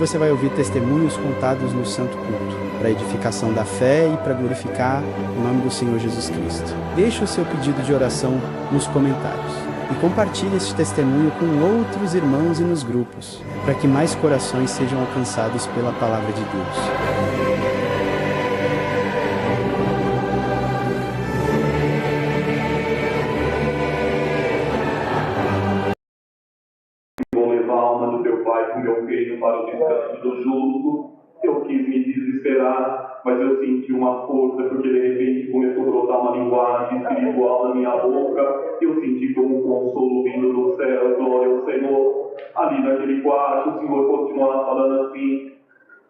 você vai ouvir testemunhos contados no Santo Culto, para edificação da fé e para glorificar o nome do Senhor Jesus Cristo. Deixe o seu pedido de oração nos comentários e compartilhe esse testemunho com outros irmãos e nos grupos, para que mais corações sejam alcançados pela palavra de Deus. Com meu filho para o descanso do justo. Eu quis me desesperar, mas eu senti uma força, porque de repente começou a brotar uma linguagem espiritual na minha boca. Eu senti como um consolo vindo do céu, glória ao Senhor. Ali naquele quarto, o Senhor continuava falando assim: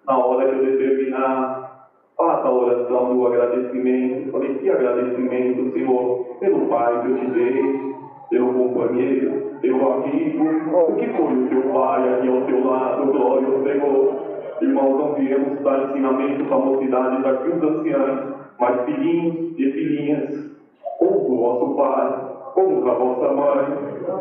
na hora que eu determinar, faça a oração do agradecimento. Eu falei: que agradecimento, Senhor, pelo Pai que eu te dei, pelo companheiro, pelo amigo. O que foi o teu Pai aqui ao teu lado? Glória ao Senhor. Irmãos, não viemos dar ensinamento para a mocidade daqui os anciãos, mas filhinhos e filhinhas, como o vosso Pai, como a vossa mãe,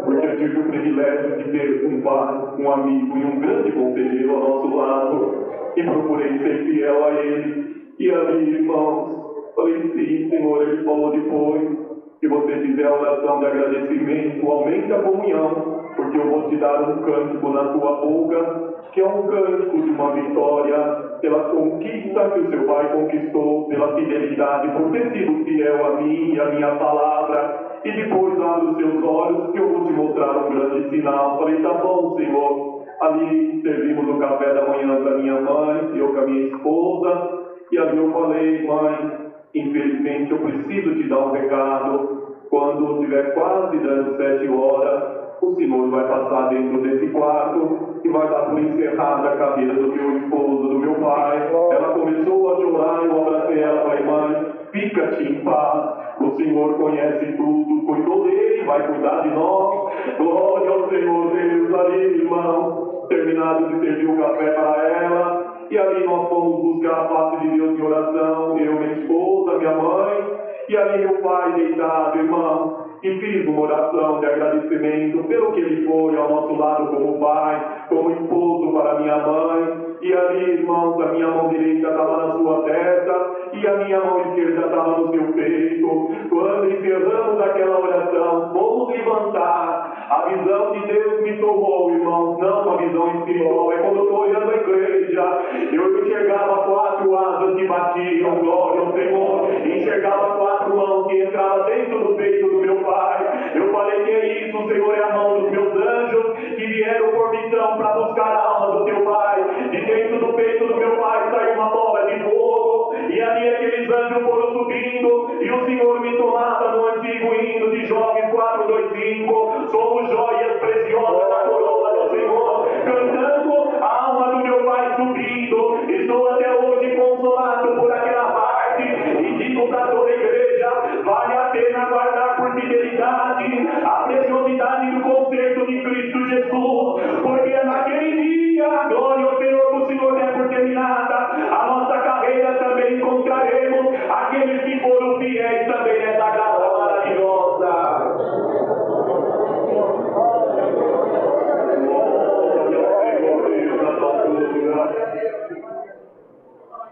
porque eu tive o privilégio de ter um pai, um amigo e um grande conselheiro ao nosso lado, e procurei ser fiel a ele. E ali, irmãos, falei: sim, Senhor. Ele falou depois: que você fizer a oração de agradecimento, aumente a comunhão, porque eu vou te dar um cântico na tua boca, que é um cântico de uma vitória pela conquista que o seu Pai conquistou, pela fidelidade, por ter sido fiel a mim e a minha palavra. E depois abre os seus olhos, que eu vou te mostrar um grande sinal. Falei: tá bom, Senhor. Ali servimos o café da manhã para minha mãe, eu com a minha esposa, e ali eu falei: mãe, infelizmente eu preciso te dar um recado. Quando tiver quase dando 7 horas, o Senhor vai passar dentro desse quarto e vai dar por encerrada a cadeira do meu esposo, do meu pai. Ela começou a chorar, eu abracei ela e falei: mãe, fica-te em paz, o Senhor conhece tudo, cuidou dele, vai cuidar de nós. Glória ao Senhor Deus. Ali, irmãos, terminado de servir o café para ela, e ali nós fomos buscar a face de Deus em oração, eu, minha esposa, minha mãe, e ali meu pai deitado, irmão, e fiz uma oração de agradecimento pelo que ele foi ao nosso lado como pai, como esposo para minha mãe. E ali, irmãos, a minha mão direita estava na sua testa e a minha mão esquerda estava no seu peito. Quando encerramos aquela oração, fomos levantar. A visão de Deus me tomou, irmãos, não uma visão espiritual. É quando eu estou olhando a igreja, eu enxergava 4 asas que batiam, glória ao Senhor. Enxergava 4 mãos que entravam dentro do peito do meu pai. Eu falei: que é isso, Senhor? É a mão dos meus anjos que vieram por missão para buscar a alma do teu pai. De dentro do peito do meu pai saiu uma bola de fogo, e ali aqueles anjos foram subindo, e o Senhor me tomava no antigo hino de Jovens 4:25. Somos joias preciosas na coroa do Senhor, cantando a alma do meu pai subindo. Estou até hoje consolado por aquela parte, e digo para toda a igreja: vale a pena guardar por fidelidade a preciosidade do concerto de Cristo Jesus, porque naquele dia, glória ao Senhor, o Senhor der por terminada a nossa carreira, também encontraremos aqueles que foram fiéis também nessa graça maravilhosa.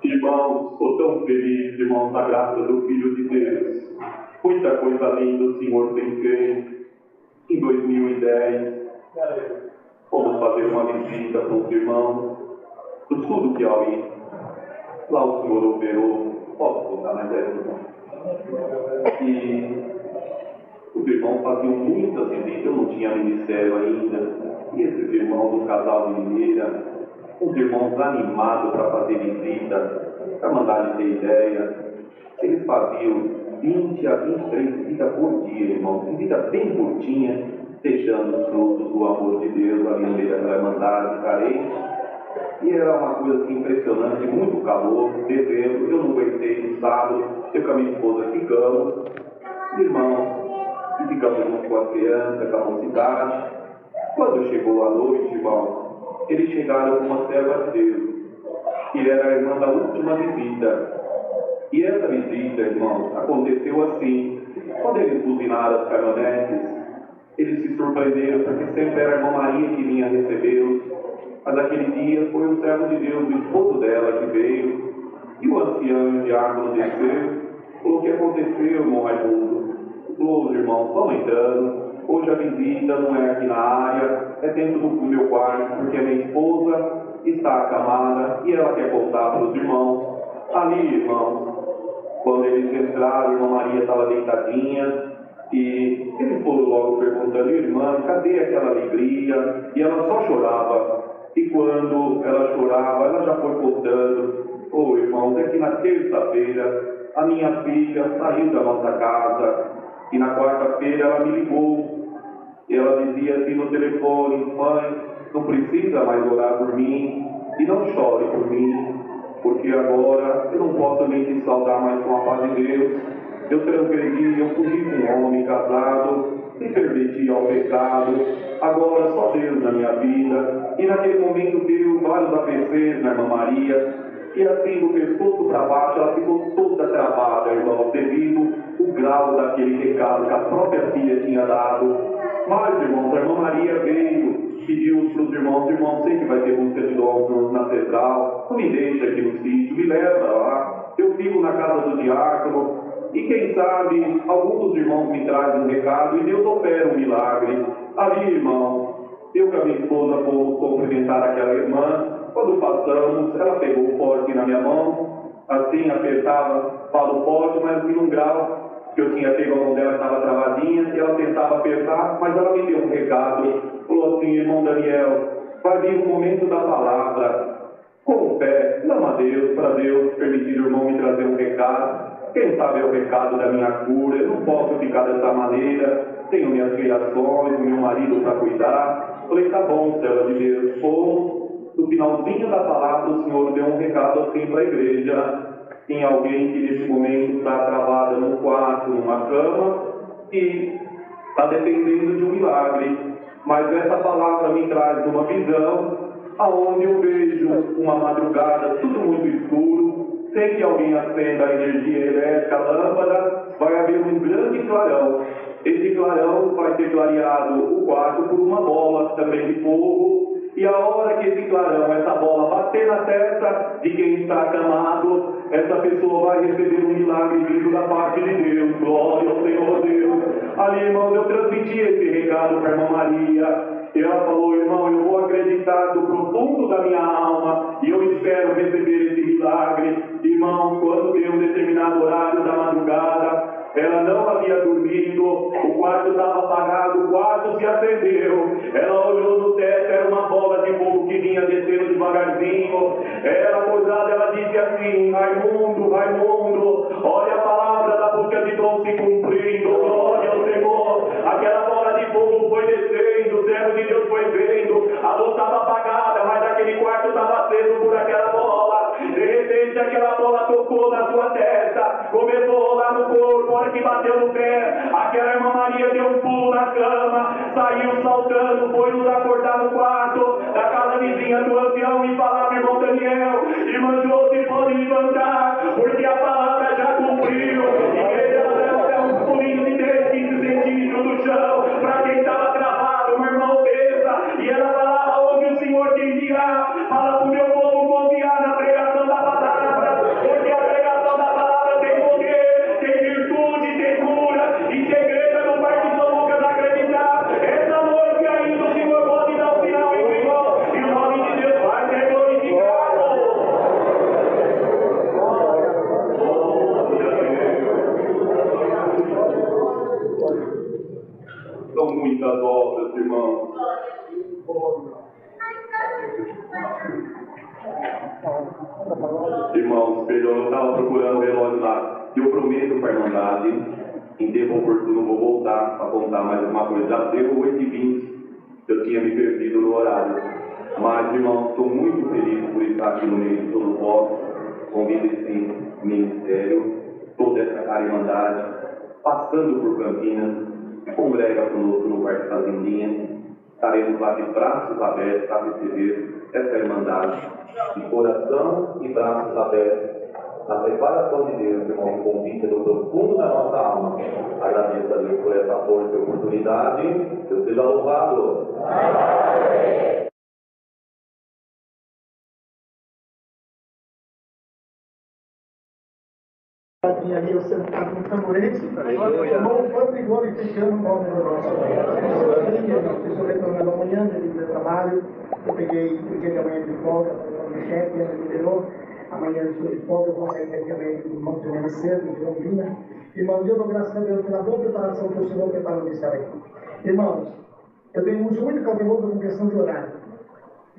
Irmãos, estou tão feliz, irmãos, na graça do Filho de Deus. Muita coisa linda o Senhor tem feito. Em 2010, fomos fazer uma visita para os irmãos do sul do Piauí. Lá o Senhor operou, posso contar mais essa? E os irmãos faziam muitas visitas, eu não tinha ministério ainda. E esses irmãos do casal de Mineira, os irmãos animados para fazer visita, para mandar lhe ter ideia, eles faziam 20 a 23 visitas por dia, irmãos, visita bem curtinha, deixando os frutos do amor de Deus ali no meio daquela irmandade carente. E era uma coisa assim, impressionante, muito calor, dezembro, eu não aguentei no sábado, eu com a minha esposa ficamos, irmãos, e ficamos junto com as crianças, com a mocidade. Quando chegou a noite, irmãos, eles chegaram com uma serva de Deus, que era a irmã da última visita. E essa visita, irmãos, aconteceu assim: quando eles buzinaram as caminhonetes, eles se surpreenderam, porque sempre era a irmã Maria que vinha recebê-los. Mas aquele dia foi o servo de Deus, o esposo dela, que veio, e o ancião e o diácono desceu, falou: o que aconteceu, irmão Raimundo? Falou: os irmãos vão entrando, hoje a visita não é aqui na área, é dentro do meu quarto, porque a minha esposa está acamada e ela quer contar para os irmãos. Ali, irmãos, quando eles entraram, a irmã Maria estava deitadinha, e eles foram logo perguntando: irmã, cadê aquela alegria? E ela só chorava. E quando ela chorava, ela já foi contando: ô irmãos, é que na terça-feira a minha filha saiu da nossa casa, e na quarta-feira ela me ligou. E ela dizia assim no telefone: mãe, não precisa mais orar por mim, e não chore por mim, porque agora eu não posso nem te saudar mais com a paz de Deus. Eu transgredi, eu fugi com um homem casado, me permiti ao pecado, agora só Deus na minha vida. E naquele momento deu vários AVCs na irmã Maria, e assim do pescoço para baixo ela ficou toda travada, irmão, devido ao grau daquele recado que a própria filha tinha dado. Mas, irmãos, a irmã Maria veio, pediu para os irmãos: sei que vai ter música de dons na central, não me deixa aqui no sítio, me leva lá, eu fico na casa do diácono, e quem sabe algum dos irmãos me traz um recado e Deus opera um milagre. Ali, irmãos, eu com a minha esposa fomos cumprimentar aquela irmã. Quando passamos, ela pegou o pote na minha mão, assim, apertava, fala o pote, mas assim num grau que eu tinha pego a mão dela, estava travadinha, e ela tentava apertar, mas ela me deu um recado, falou assim: irmão Daniel, vai vir o momento da palavra, com fé, clama a Deus, para Deus permitir o irmão me trazer um recado, quem sabe é o recado da minha cura, eu não posso ficar dessa maneira, tenho minhas criações, meu marido para cuidar. Falei: tá bom, serva de Deus. Fomos, no finalzinho da palavra, o Senhor deu um recado assim para a igreja: tem alguém que nesse momento está travada num quarto, numa cama, e está dependendo de um milagre. Mas essa palavra me traz uma visão, aonde eu vejo uma madrugada, tudo muito escuro, sem que alguém acenda a energia elétrica, a lâmpada, vai haver um grande clarão. Esse clarão vai ter clareado o quarto por uma bola também de fogo, e a hora que esse clarão, essa bola bater na testa de quem está acamado, essa pessoa vai receber um milagre vindo da parte de Deus. Glória ao Senhor Deus. Ali, irmãos, eu transmiti esse recado para a irmã Maria. E ela falou: irmão, eu vou acreditar do profundo da minha alma e eu espero receber esse milagre. Irmãos, quando deu um determinado horário da madrugada, ela não havia dormido, o quarto estava apagado, o quarto se acendeu. Ela olhou no teto, era uma bola de fogo que vinha descendo devagarzinho. Ela, acordada, ela disse assim: Raimundo, Raimundo, olha a palavra da boca de Dom se cumprindo, glória ao Senhor. Aquela bola de fogo foi descendo, o servo de Deus foi vendo, a luz estava apagada, mas aquele quarto estava aceso por aquela bola. De repente aquela bola tocou na sua testa, começou a rolar no corpo, a hora que bateu no pé, aquela irmã Maria deu um pulo na cama, saiu saltando, foi nos acordar no quarto da casa vizinha do ancião e falava: irmão Daniel, irmã Josi, pode levantar, porque a palavra já cumpriu. Igreja é um pulinho de 10, 15 centímetros do chão, para quem estava travado, uma irmã obesa, e ela falava: onde o Senhor te enviar, fala para o meu povo confiar na pregação da palavra, porque a pregação da palavra tem poder, tem virtude, tem cura, e se a igreja do Parque São Lucas acreditar, essa noite ainda o Senhor pode dar um sinal em irmão, e o nome de Deus vai ser glorificado. São muitas obras, irmãos. Irmãos, perdão, eu estava procurando o relógio lá. Eu prometo para a Irmandade, em tempo oportuno, vou voltar para contar mais alguma coisa. Já deu 8h20, eu tinha me perdido no horário. Mas, irmãos, estou muito feliz por estar aqui no meio de todos vós, convido esse ministério, toda essa Irmandade, passando por Campinas, congrega conosco no Parque Fazendinha. Estaremos lá de braços abertos para receber essa Irmandade, de coração e braços abertos, na preparação de Deus, irmão, um convite do profundo da nossa alma. Agradeço a Deus por essa força e oportunidade. Deus seja louvado. Ali, eu sentado no tamborete, louvando e glorificando o nome do nosso Deus. Eu estou retornando amanhã, ele do trabalho, eu peguei o dia de amanhã de folga, o chefe me liberou, amanhã eu estou de folga, eu vou sair também do irmão de manhã cedo, de Londrina. Irmãos, eu dou graças a Deus pela boa preparação que o Senhor preparou de estar aqui. Irmãos, eu tenho muito cauteloso com questão de horário.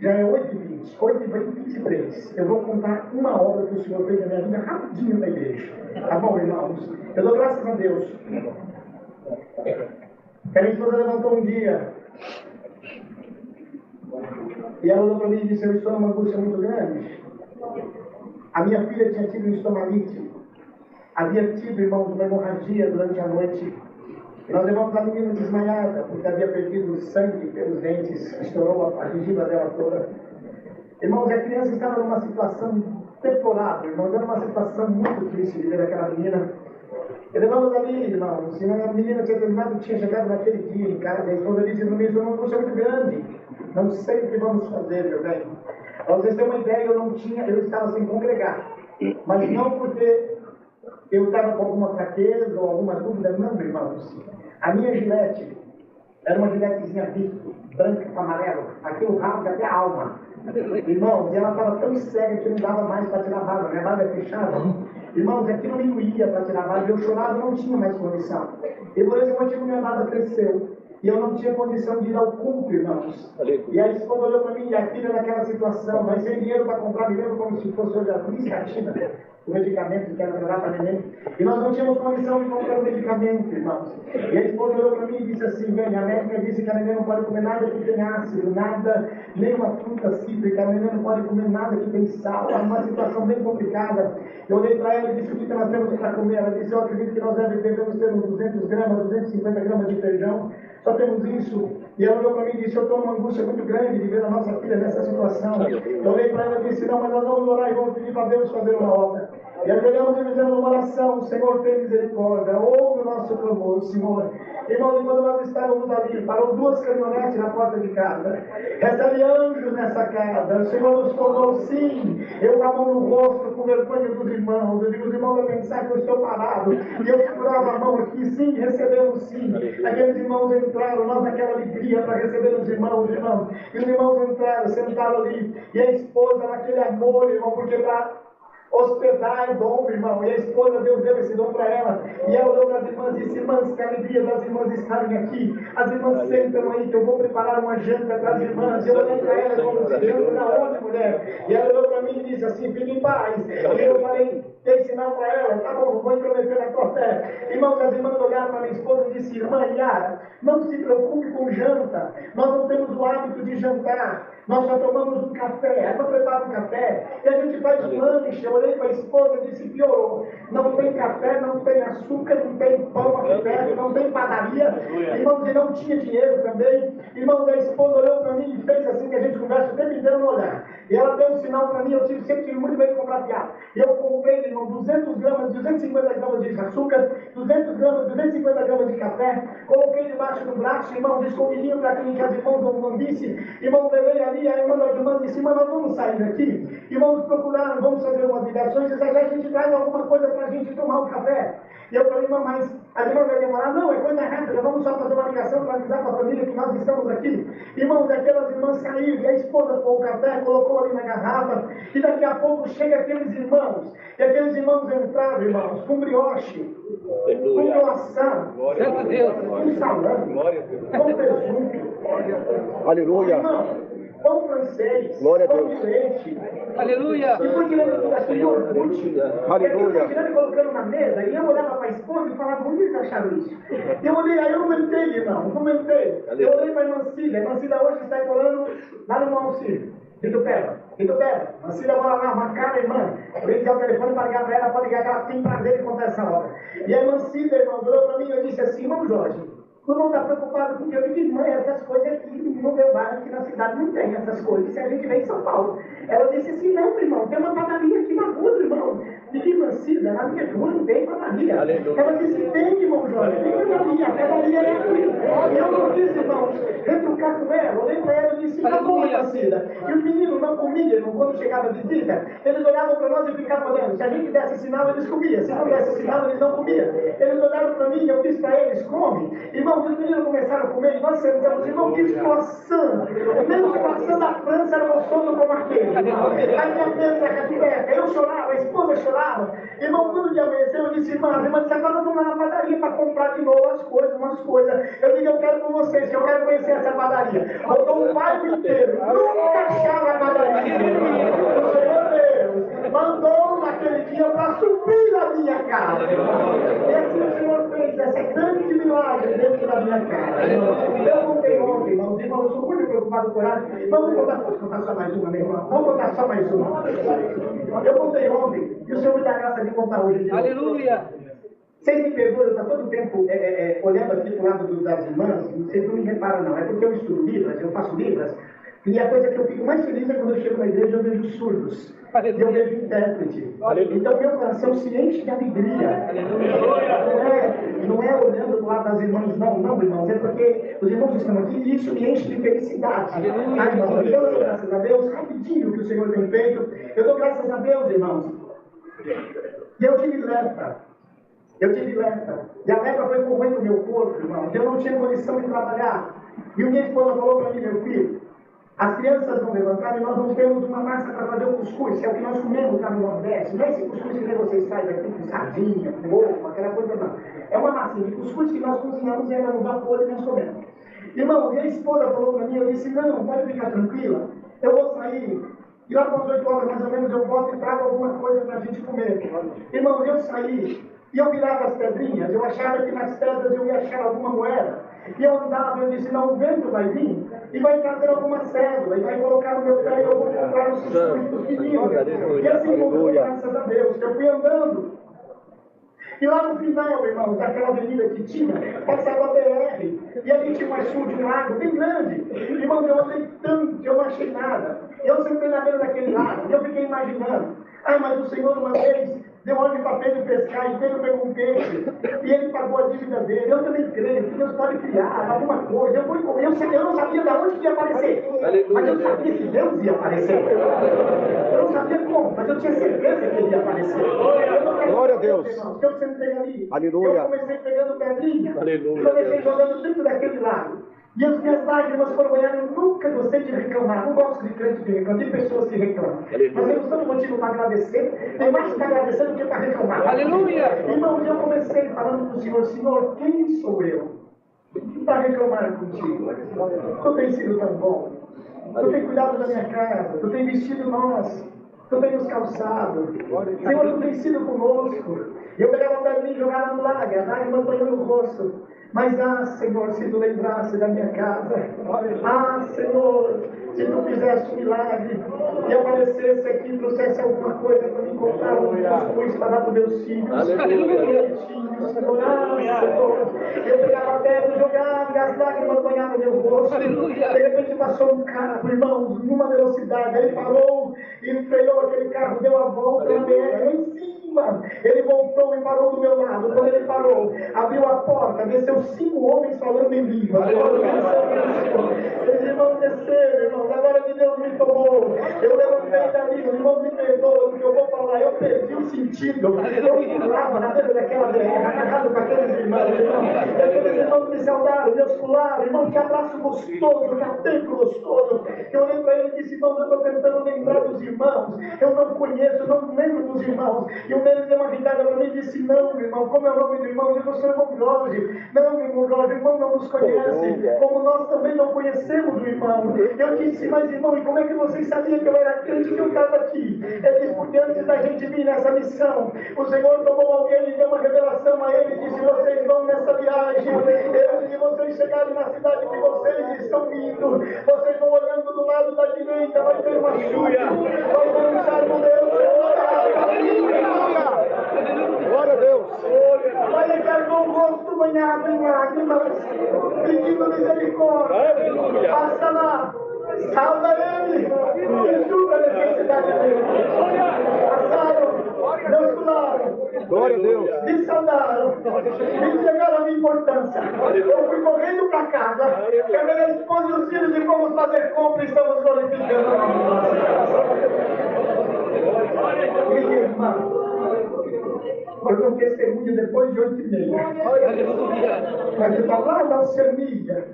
Já é 8h20, 8h23. Eu vou contar uma obra que o Senhor fez na minha vida rapidinho na igreja. Tá bom, irmãos? Eu dou graças a Deus. A minha esposa levantou um dia e ela olhou para mim e disse: eu estou numa angústia muito grande. A minha filha tinha tido estomalite. Havia tido, irmãos, uma hemorragia durante a noite. E nós levamos a menina desmaiada, porque havia perdido sangue pelos dentes, estourou a gengiva dela toda. Irmãos, a criança estava numa situação deplorável, irmãos, era uma situação muito triste de ver aquela menina. E levamos ali, irmãos, e a menina tinha chegado naquele dia em casa, e a esposa disse: no mês, uma angústia muito grande, não sei o que vamos fazer, meu bem. Para vocês terem uma ideia, eu estava sem congregar, mas não porque eu estava com alguma fraqueza ou alguma dúvida, não, irmãos. A minha gilete era uma giletezinha bico, branca com amarelo, aquilo rasga até a alma. Irmãos, e ela estava tão cega que não dava mais para tirar a barba, minha barba é fechada. Irmãos, aquilo me doía para tirar a barba, eu chorava e não tinha mais condição. E por esse motivo minha barba cresceu. E eu não tinha condição de ir ao culto, irmãos. E a esposa olhou para mim e a filha naquela situação, mas sem dinheiro para comprar, me lembro como se fosse hoje a Criscatina, o medicamento que era melhorar para neném. E nós não tínhamos condição de comprar o medicamento, irmãos. E a esposa olhou para mim e disse assim: bem, a médica disse que a neném não pode comer nada que tem ácido, nada, nenhuma fruta cítrica, a neném não pode comer nada que tem sal. Era uma situação bem complicada. Eu olhei para ela e disse: o que nós temos para comer? Ela disse: eu acredito que nós devemos ter uns 200 gramas, 250 gramas de feijão. Só temos isso. E ela olhou para mim e disse: eu estou numa angústia muito grande de ver a nossa filha nessa situação. Eu olhei para ela e disse: não, mas nós vamos orar e vamos pedir para Deus fazer uma obra. E ajoelhamos e fizemos uma oração: Senhor, tem misericórdia, ouve o nosso clamor, Senhor. Irmãos, quando nós estávamos ali, parou 2 caminhonetes na porta de casa. Recebe anjos nessa casa. O Senhor nos tornou, sim. Eu com a mão no rosto, com vergonha dos irmãos. Eu digo: os irmãos vão pensar que eu estou parado. E eu segurava a mão aqui, sim, recebemos sim. Aqueles irmãos entraram, nós naquela alegria para receber os irmãos. E os irmãos entraram, sentaram ali. E a esposa naquele amor, irmão, porque para hospedar é dom, irmão. E a esposa, Deus deu esse dom para ela. E ela olhou para as irmãs e disse: irmãs, que alegria das irmãs estarem aqui. As irmãs sentam aí, que eu vou preparar uma janta para as irmãs. Eu olhei para ela como se janta na onde, mulher? E ela olhou para mim e disse assim: fique em paz. E eu falei, dei sinal para ela: tá bom, vou intrometer na tua fé. Irmãos, as irmãs olharam para minha esposa e disse: irmã Yara, não se preocupe com janta. Nós não temos o hábito de jantar. Nós só tomamos um café. Ela prepara um café e a gente faz um lanche. Eu olhei para a esposa e disse: piorou. Não tem café, não tem açúcar, não tem pão aqui perto, não tem padaria. Irmãos, e não tinha dinheiro também. Irmãos, a esposa olhou para mim e fez assim, que a gente conversa o tempo inteiro no olhar. E ela deu um sinal para mim. Eu sempre tive muito bem de comprar piada. E eu comprei, irmão, 200 gramas, 250 gramas de açúcar, 200 gramas, 250 gramas de café. Coloquei debaixo do braço, irmãos, escondidinho para que as irmãs não vissem. Irmão, levei ali. E aí uma das irmãs disse: mas nós vamos sair daqui e vamos procurar, vamos fazer umas ligações, e já a gente traz alguma coisa para a gente tomar um café. E eu falei: irmã, mas a irmã vai demorar? Não, é coisa rápida, vamos só fazer uma ligação para avisar para a família que nós estamos aqui. Irmãos, aquelas irmãs saíram, e a esposa pôs o café, colocou ali na garrafa, e daqui a pouco chega aqueles irmãos, e aqueles irmãos entraram, irmãos, com brioche, com croissant, com salame, com presunto. Aleluia. Irmão, pão francês, glória a pão Deus. de leite. Aleluia. E foi tirando tudo assim, iogurte. Aleluia. E tirando e colocando na mesa, e eu olhava para a esposa e falava: onde eles acharam isso? Eu olhei, aí eu não mentei, irmão, não mentei. Eu olhei para a irmã Cida. A irmã Cida hoje está morando lá no Malcir. Itupeva. A Cida mora lá, uma cara, irmã. Eu ia dizer o telefone para ligar para ela, para ligar, que ela tem prazer em contar essa obra. E a irmã Cida, irmão, olhou para mim e eu disse assim: irmão Jorge, tu não está preocupado com o que eu digo, irmã, essas coisas aqui no meu bairro, aqui na cidade, não tem essas coisas, se a gente vem em São Paulo. Ela disse assim: não, irmão, tem uma padaria aqui na rua, irmão. E irmã Cida, na minha rua não tem padaria. Ela disse, tem, irmão Jorge, tem padaria, a padaria é aqui. E eu não quis, irmãos, retrucar com ela. Olhei para ela e disse, tá bom, Dona Cida. E os meninos não comiam, irmão, quando chegava a visita, eles olhavam para nós e ficavam olhando. Se a gente desse sinal, eles comiam. Se não desse sinal, eles não comiam. Eles olharam para mim e eu disse para eles, come. Irmãos, os meninos começaram a comer e nós sentamos, irmão, que croissant. Menos croissant da França era gostoso como aquele. A minha mesa era aberta, eu chorava, a esposa chorava. Irmão, quando o dia amanheceu, eu disse, irmã, disse, agora vamos lá na padaria para comprar de novo umas coisas. Eu digo, eu quero com vocês, eu quero conhecer essa padaria. Rodou o bairro inteiro, nunca achava a padaria. O Senhor Deus mandou naquele dia para subir a minha casa. E assim o Senhor fez essa grande milagre dentro da minha casa. Eu contei ontem, irmãos, eu sou muito preocupado com horário. Vamos contar só mais uma, meu irmão. Vamos contar só mais uma. Eu contei ontem, e o Senhor me dá graça de contar hoje. Aleluia! Vocês me perdoam, eu estou todo o tempo olhando aqui para o lado das irmãs, vocês não me reparam não, é porque eu estudo Libras, eu faço Libras, e a coisa que eu fico mais feliz é quando eu chego na igreja eu vejo surdos, e eu vejo intérprete. Então meu coração se enche de alegria. Não é olhando do lado das irmãs, não, irmãos, é porque os irmãos estão aqui e isso me enche de felicidade. Irmãos, então eu dou graças a Deus, rapidinho o que o Senhor tem feito, eu dou graças a Deus, irmãos. E eu tive lepra. E a lepra foi corroendo o meu corpo, irmãos. Eu não tinha condição de trabalhar. E minha esposa falou para mim, meu filho, as crianças vão levantar e nós não temos uma massa para fazer o cuscuz, que é o que nós comemos lá no Nordeste. Não é esse cuscuz que vocês fazem aqui com sardinha, com ovo, aquela coisa não. É uma massinha de cuscuz que nós cozinhamos ela no vapor e nós comemos. Irmão, e a esposa falou para mim, eu disse, não, pode ficar tranquila, eu vou sair. E lá para as 8 horas mais ou menos eu volto e trago alguma coisa para a gente comer. Irmãos, eu saí. E eu virava as pedrinhas, eu achava que nas pedras eu ia achar alguma moeda. E eu andava, eu disse, não, o vento vai vir e vai trazer alguma cédula, e vai colocar no meu pé e eu vou comprar os cuscuz dos meninos. E assim, graças a Deus, eu fui andando. E lá no final, irmãos, daquela avenida que tinha, passava a BR, e ali tinha um açude, um lago bem grande. Irmãos, eu andei tanto que eu não achei nada. Eu sentei na beira daquele lago, e eu fiquei imaginando, mas o Senhor uma vez deu ordem para Pedro pescar, e Pedro pegou um peixe, e ele pagou a dívida dele. Eu também creio que Deus pode criar alguma coisa. Eu não sabia de onde ia aparecer, mas eu sabia que Deus ia aparecer. Eu não sabia como, mas eu tinha certeza que ele ia aparecer. Glória a Deus. Irmãos, eu sentei ali, Aleluia. eu comecei pegando pedrinha, Aleluia. e comecei jogando dentro daquele lago. E as minhas lágrimas foram olhando, eu nunca gostei de reclamar, não gosto de crente que reclama, tem pessoas que reclamam. Mas temos tanto motivo para agradecer, tem mais para agradecer do que para reclamar. Aleluia! Irmãos, eu comecei falando para o Senhor, Senhor, quem sou eu para reclamar contigo? Tu tens sido tão bom, tu tens cuidado da minha casa, tu tens vestido nós, tu tens nos calçado, Senhor, tu tens sido conosco. Eu pegava para mim e jogava no lago, as lágrimas banhando o rosto. Mas, Senhor, se tu lembrasse da minha casa, Senhor, se tu fizesse um milagre e aparecesse aqui e trouxesse alguma coisa para me comprar um cuscuz para dar para os meus filhos, Senhor, eu pegava a pedra, jogava e as lágrimas banhavam meu rosto. De repente passou um carro, irmãos, numa velocidade, ele parou e freou aquele carro, deu a volta na BR em cima. Ele voltou e parou do meu lado. Quando ele parou, abriu a porta, desceu 5 homens falando em língua. Os irmãos desceram, irmãos, agora que Deus me tomou. Eu levantei dali, os irmãos me perdoam, porque eu vou falar, eu perdi o sentido. Eu pulava na beira daquela BR, agarrado com aqueles irmãos, e aqueles irmãos me saudaram, me oscularam, irmão, que abraço gostoso, que atento gostoso. Eu olhei para ele e disse, irmão, eu estou tentando lembrar dos irmãos, eu não conheço, eu não lembro dos irmãos. E um deles deu uma risada para mim e disse, não, meu irmão, como é o nome do irmão? Eu disse, irmão Jorge. Não, meu irmão Jorge, o irmão não nos conhece, como nós também não conhecemos o irmão. Eu disse, mas irmão, e como é que vocês sabiam que eu era crente que eu estava aqui? Ele disse, porque antes da gente vir nessa missão, o Senhor tomou alguém e deu uma revelação a ele e disse, vocês vão nessa viagem, antes de vocês chegarem na cidade que vocês estão indo, vocês vão olhando do lado da direita, vai ter uma chuva, vai ter um charme Deus. Glória a Deus. Olha que armou o rosto banhado em lágrimas, pedindo misericórdia. Passa lá, salva ele, e supra a necessidade dele. Passaram, Deus saudaram. Glória a Deus. Me saudaram. Me entregaram a minha importância. Eu fui correndo para casa. Chamei a esposa e os filhos e fomos fazer compra e estamos glorificando a Deus. Minha irmã, eu dou testemunho depois de 8h30. Mas eu estava lá na Oceania.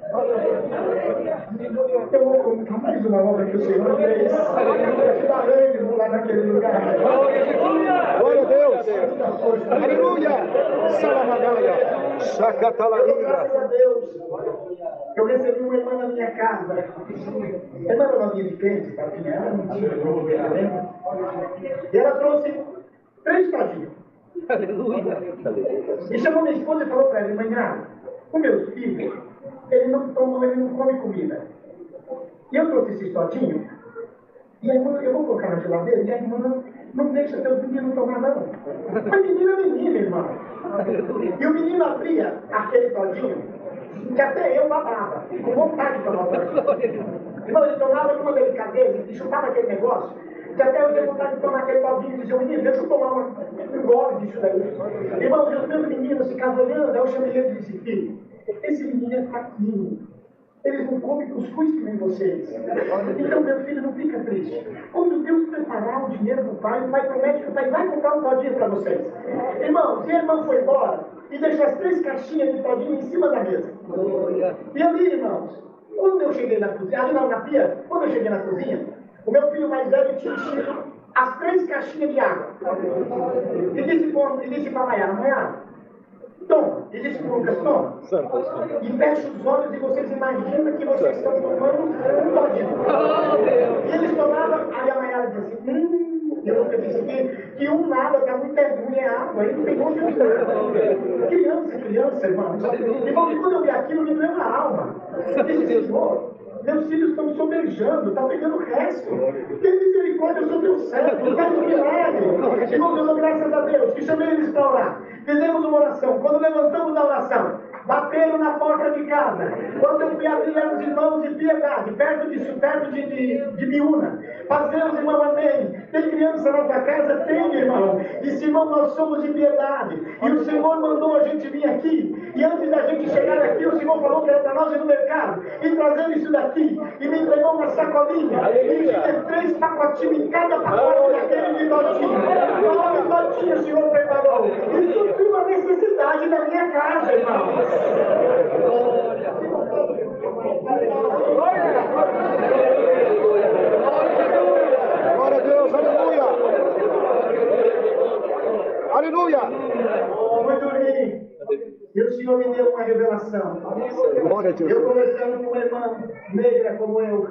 Eu vou contar mais uma obra que o Senhor fez. Te dar ânimo lá naquele lugar. Glória a Deus. Aleluia. Salamagaia. Chacatalaíra. Graças a Deus. Eu recebi uma irmã na minha casa. Irmã era novinha de crente, papinha, ela não tinha treinamento. E ela trouxe 3 todinhos. Aleluia. E chamou minha esposa e falou para ela: manhã, o meu filho, ele não come comida. E eu trouxe esses todinhos. E a irmã, eu vou colocar na geladeira, e a irmã não deixa teu menino tomar, não. Mas menino é menino, irmão. E o menino abria aquele todinho, que até eu babava, com vontade de tomar o todinho. Irmão, ele tomava com uma delicadeza, e chupava aquele negócio, que até eu tinha vontade de tomar aquele todinho e dizer: menino, deixa eu tomar um gole disso daí. Irmão, os meus meninos ficavam olhando, aí eu chamei ele e disse: filho, esse menino é fraquinho. Eles não comem cuscuz que nem vocês. Então, meu filho, não fica triste. Quando Deus preparar o dinheiro do pai, o pai promete que o pai vai comprar um todinho para vocês. Irmão, se a irmã foi embora e deixou as 3 caixinhas de todinho em cima da mesa. E ali, irmãos, quando eu cheguei na cozinha, ali na pia, quando eu cheguei na cozinha, o meu filho mais velho tinha enchido as 3 caixinhas de água. E disse para a Maiara: toma. E disse para o Lucas: toma. E fecha os olhos e vocês imaginam que vocês estão tomando um todinho. E eles tomavam, aí a Maiara disse: e o Lucas disse que nada, está muito ruim, é água, aí não tem gosto de nada. Criança, irmãos. Irmão, e quando eu vi aquilo, me doeu na alma. Eu disse: Senhor, meus filhos estão sobejando, estão pegando o resto. Tem misericórdia, eu sou teu servo, faz um milagre. Irmão, eu dou graças a Deus, que chamei eles para orar. Fizemos uma oração. Quando levantamos da oração, bateram na porta de casa. Quando eu fui abrir, eram os irmãos de Piedade, perto de Biúna. Fazemos, irmão, amém. Tem criança na tua casa? Tem, irmão. Disse: irmão, nós somos de Piedade. E o Senhor mandou a gente vir aqui. E antes da gente chegar aqui, o Senhor falou que era para nós ir no mercado e trazer isso daqui. E me entregou uma sacolinha. E tinha 3 pacotinhos em cada pacote daquele de todinho. 9 todinhos o Senhor preparou. Isso foi uma necessidade da minha casa, irmão. Glória a Deus. Aleluia. Aleluia. Fui dormir. E o Senhor me deu uma revelação. Glória a Deus. Eu conversando com uma irmã negra como eu,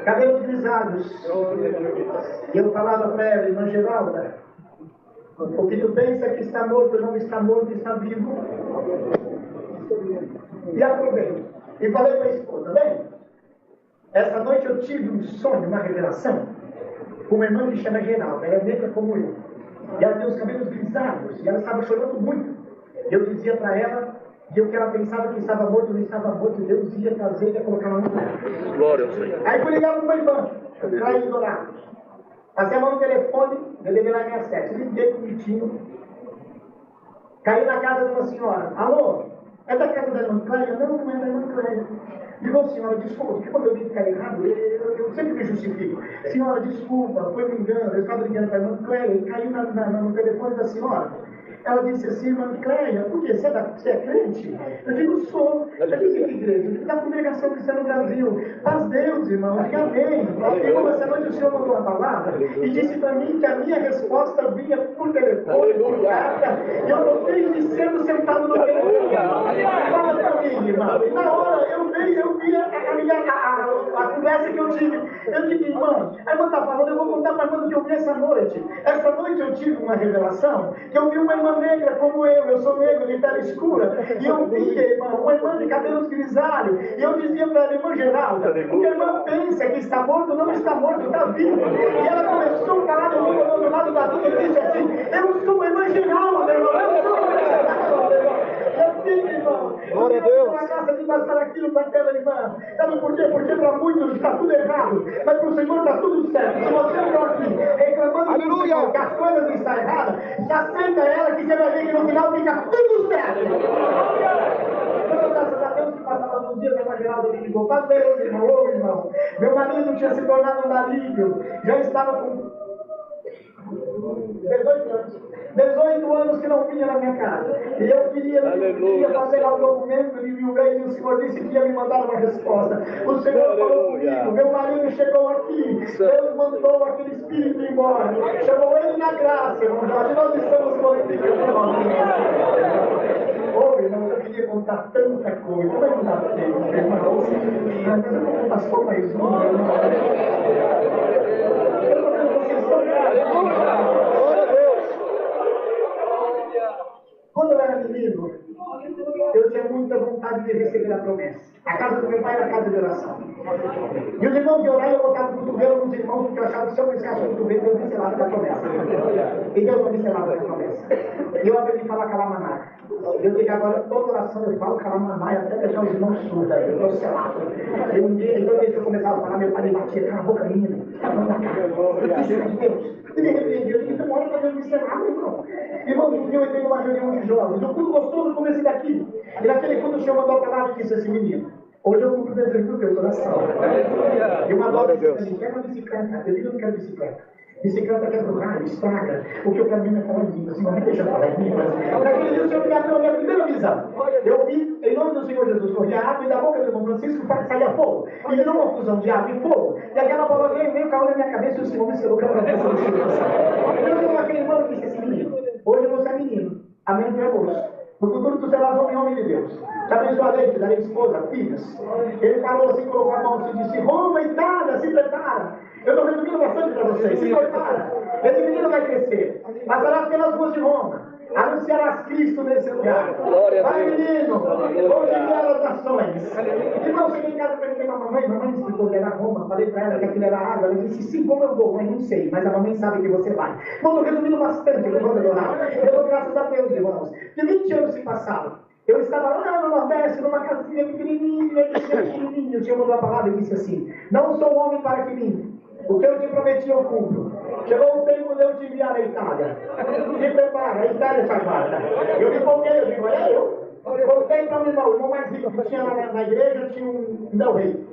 cabelos grisalhos. E eu falava para ela: irmã Geralda, o que tu pensa que está morto, não está morto, está vivo. E aproveito. E falei para a esposa: bem, essa noite eu tive um sonho, uma revelação, com uma irmã que chama Geralda, ela é negra como eu. E ela tem os cabelos grisalhos, e ela estava chorando muito. Eu dizia para ela que o que ela pensava que estava morto, não estava morto, Deus ia trazer e ia colocar na mão dela. Glória ao Senhor. Aí fui ligar para uma irmã, lá em Dourado. Passei a mão no telefone, eu liguei lá 67, liguei bonitinho. Caí na casa de uma senhora: alô, é da casa da irmã Cléia? Não, não é da irmã Cléia. Digo: senhora, desculpa, porque quando eu vi que caí errado, eu sempre me justifico. Senhora, desculpa, foi um engano, eu estava ligando para a irmã Cléia e caiu no telefone da senhora. Ela disse assim: irmã Cléia, por quê? Você é crente? Eu digo: sou. Eu disse: que igreja? Eu digo: da Congregação Cristã no Brasil. Paz Deus, irmão, diga amém. Irmão, essa noite o Senhor mandou a palavra e disse para mim que a minha resposta vinha por telefone, por carta, e eu não desde cedo sentado no telefone. Fala para mim, irmão. E na hora eu vi a conversa que eu tive. Eu digo: irmã, a irmã está falando, eu vou contar para a irmã do que eu vi essa noite. Essa noite eu tive uma revelação, que eu vi uma irmã negra como eu sou negro de pele escura, e eu via, irmão, uma irmã de cabelos grisalhos, e eu dizia para ela: irmã Geralda, o que a irmã pensa que está morto, não está morto, está vivo. E ela começou a falar do outro lado da rua e disse assim: eu sou a irmã Geralda, irmão, eu sou a irmã Geralda, irmão. E assim, irmão, glória a Deus. Na casa de passar aquilo para aquela irmã. Sabe por quê? Porque para muitos está tudo errado, mas para o Senhor está tudo certo. Se você está aqui reclamando, Aleluia. que as coisas estão erradas, já aceita ela que você vai ver que no final fica tudo certo. Então, graças a Deus que passava uns dias, a Geralda me ligou, Deus, irmão, meu marido tinha se tornado um alívio, já estava com 18 anos. 18 anos que não vinha na minha casa. E eu queria fazer lá um documento de mil vezes, e o Senhor disse que ia me mandar uma resposta. O Senhor falou comigo, meu marido chegou aqui, Deus mandou aquele espírito embora, chamou ele na graça, irmão Jorge, nós estamos glorificando o nosso Deus. Ô, irmão, eu queria contar tanta coisa, mas não dá tempo, irmãos. Mas eu vou contar só mais uma, irmão. Quando eu era menino, eu tinha muita vontade de receber a promessa. A casa do meu pai era a casa de oração. E os irmãos de orar, eu botava o cotovelo nos irmãos, porque eu achava que se eu pensasse no cotovelo, Deus me selava da promessa. E Deus não me selava da promessa. E eu aprendi a falar calamaná. Eu digo agora, toda oração eu falo calamaná, até deixar os irmãos surdos aí, eu estou selado. E um dia, então, desde que eu começava a falar, meu pai me batia, cala a boca, menina, tá falando da cara. Eu disse, Deus. E me repreendi, eu disse, então, olha para Deus me selar, irmão. Irmão, um dia eu entrei numa reunião de jovens, o culto gostoso como esse daqui. E naquele culto o Senhor mandou a palavra e disse assim, menino, hoje eu cumpro o desejo do teu coração. E uma dobra disse, quer uma bicicleta? Eu digo, eu não quero bicicleta. Bicicleta quebra o raio, estraga. O que eu quero mesmo é falar em línguas. Senhor, me deixa falar em línguas. Naquele dia o Senhor me abriu a minha primeira visão. Eu vi, em nome do Senhor Jesus, corria água e da boca do irmão Francisco saía fogo. E virou uma fusão de água e fogo. E aquela bola veio, caiu na minha cabeça e o Senhor me selou com a promessa do Espírito Santo. Eu chegou aquele irmão e disse assim, menino, hoje você é menino. Amém do moço. No futuro tu serás homem de Deus. Te abençoarei, te darei esposa, filhas. Ele parou assim, colocou a mão assim e disse, Roma, Itália, se prepara. Eu estou resumindo bastante para vocês. Se prepara. Esse menino vai crescer. Passarás pelas ruas de Roma. Anunciarás Cristo nesse lugar. Vai, menino. Vamos enviar as nações. Irmão, cheguei em casa e perguntei para a mamãe. Mamãe me explicou que era Roma. Falei para ela que aquilo era água. Ela disse, sim, como eu vou? Mas não sei. Mas a mamãe sabe que você vai. Bom, estou resumindo bastante. Eu vou adorar. Eu dou graças a Deus, irmãos. Que 20 anos se passaram. Eu estava lá no Nordeste, numa casinha pequenininha, o Senhor mandou a palavra e disse assim, não sou homem para que minta. O que eu te prometi eu cumpro. Chegou o tempo de eu te enviar à Itália. Se prepara, a Itália se aguarda. Eu me empolguei, eu digo, olha eu. Voltei para o irmão mais rico que tinha lá na igreja, tinha um Del Rey.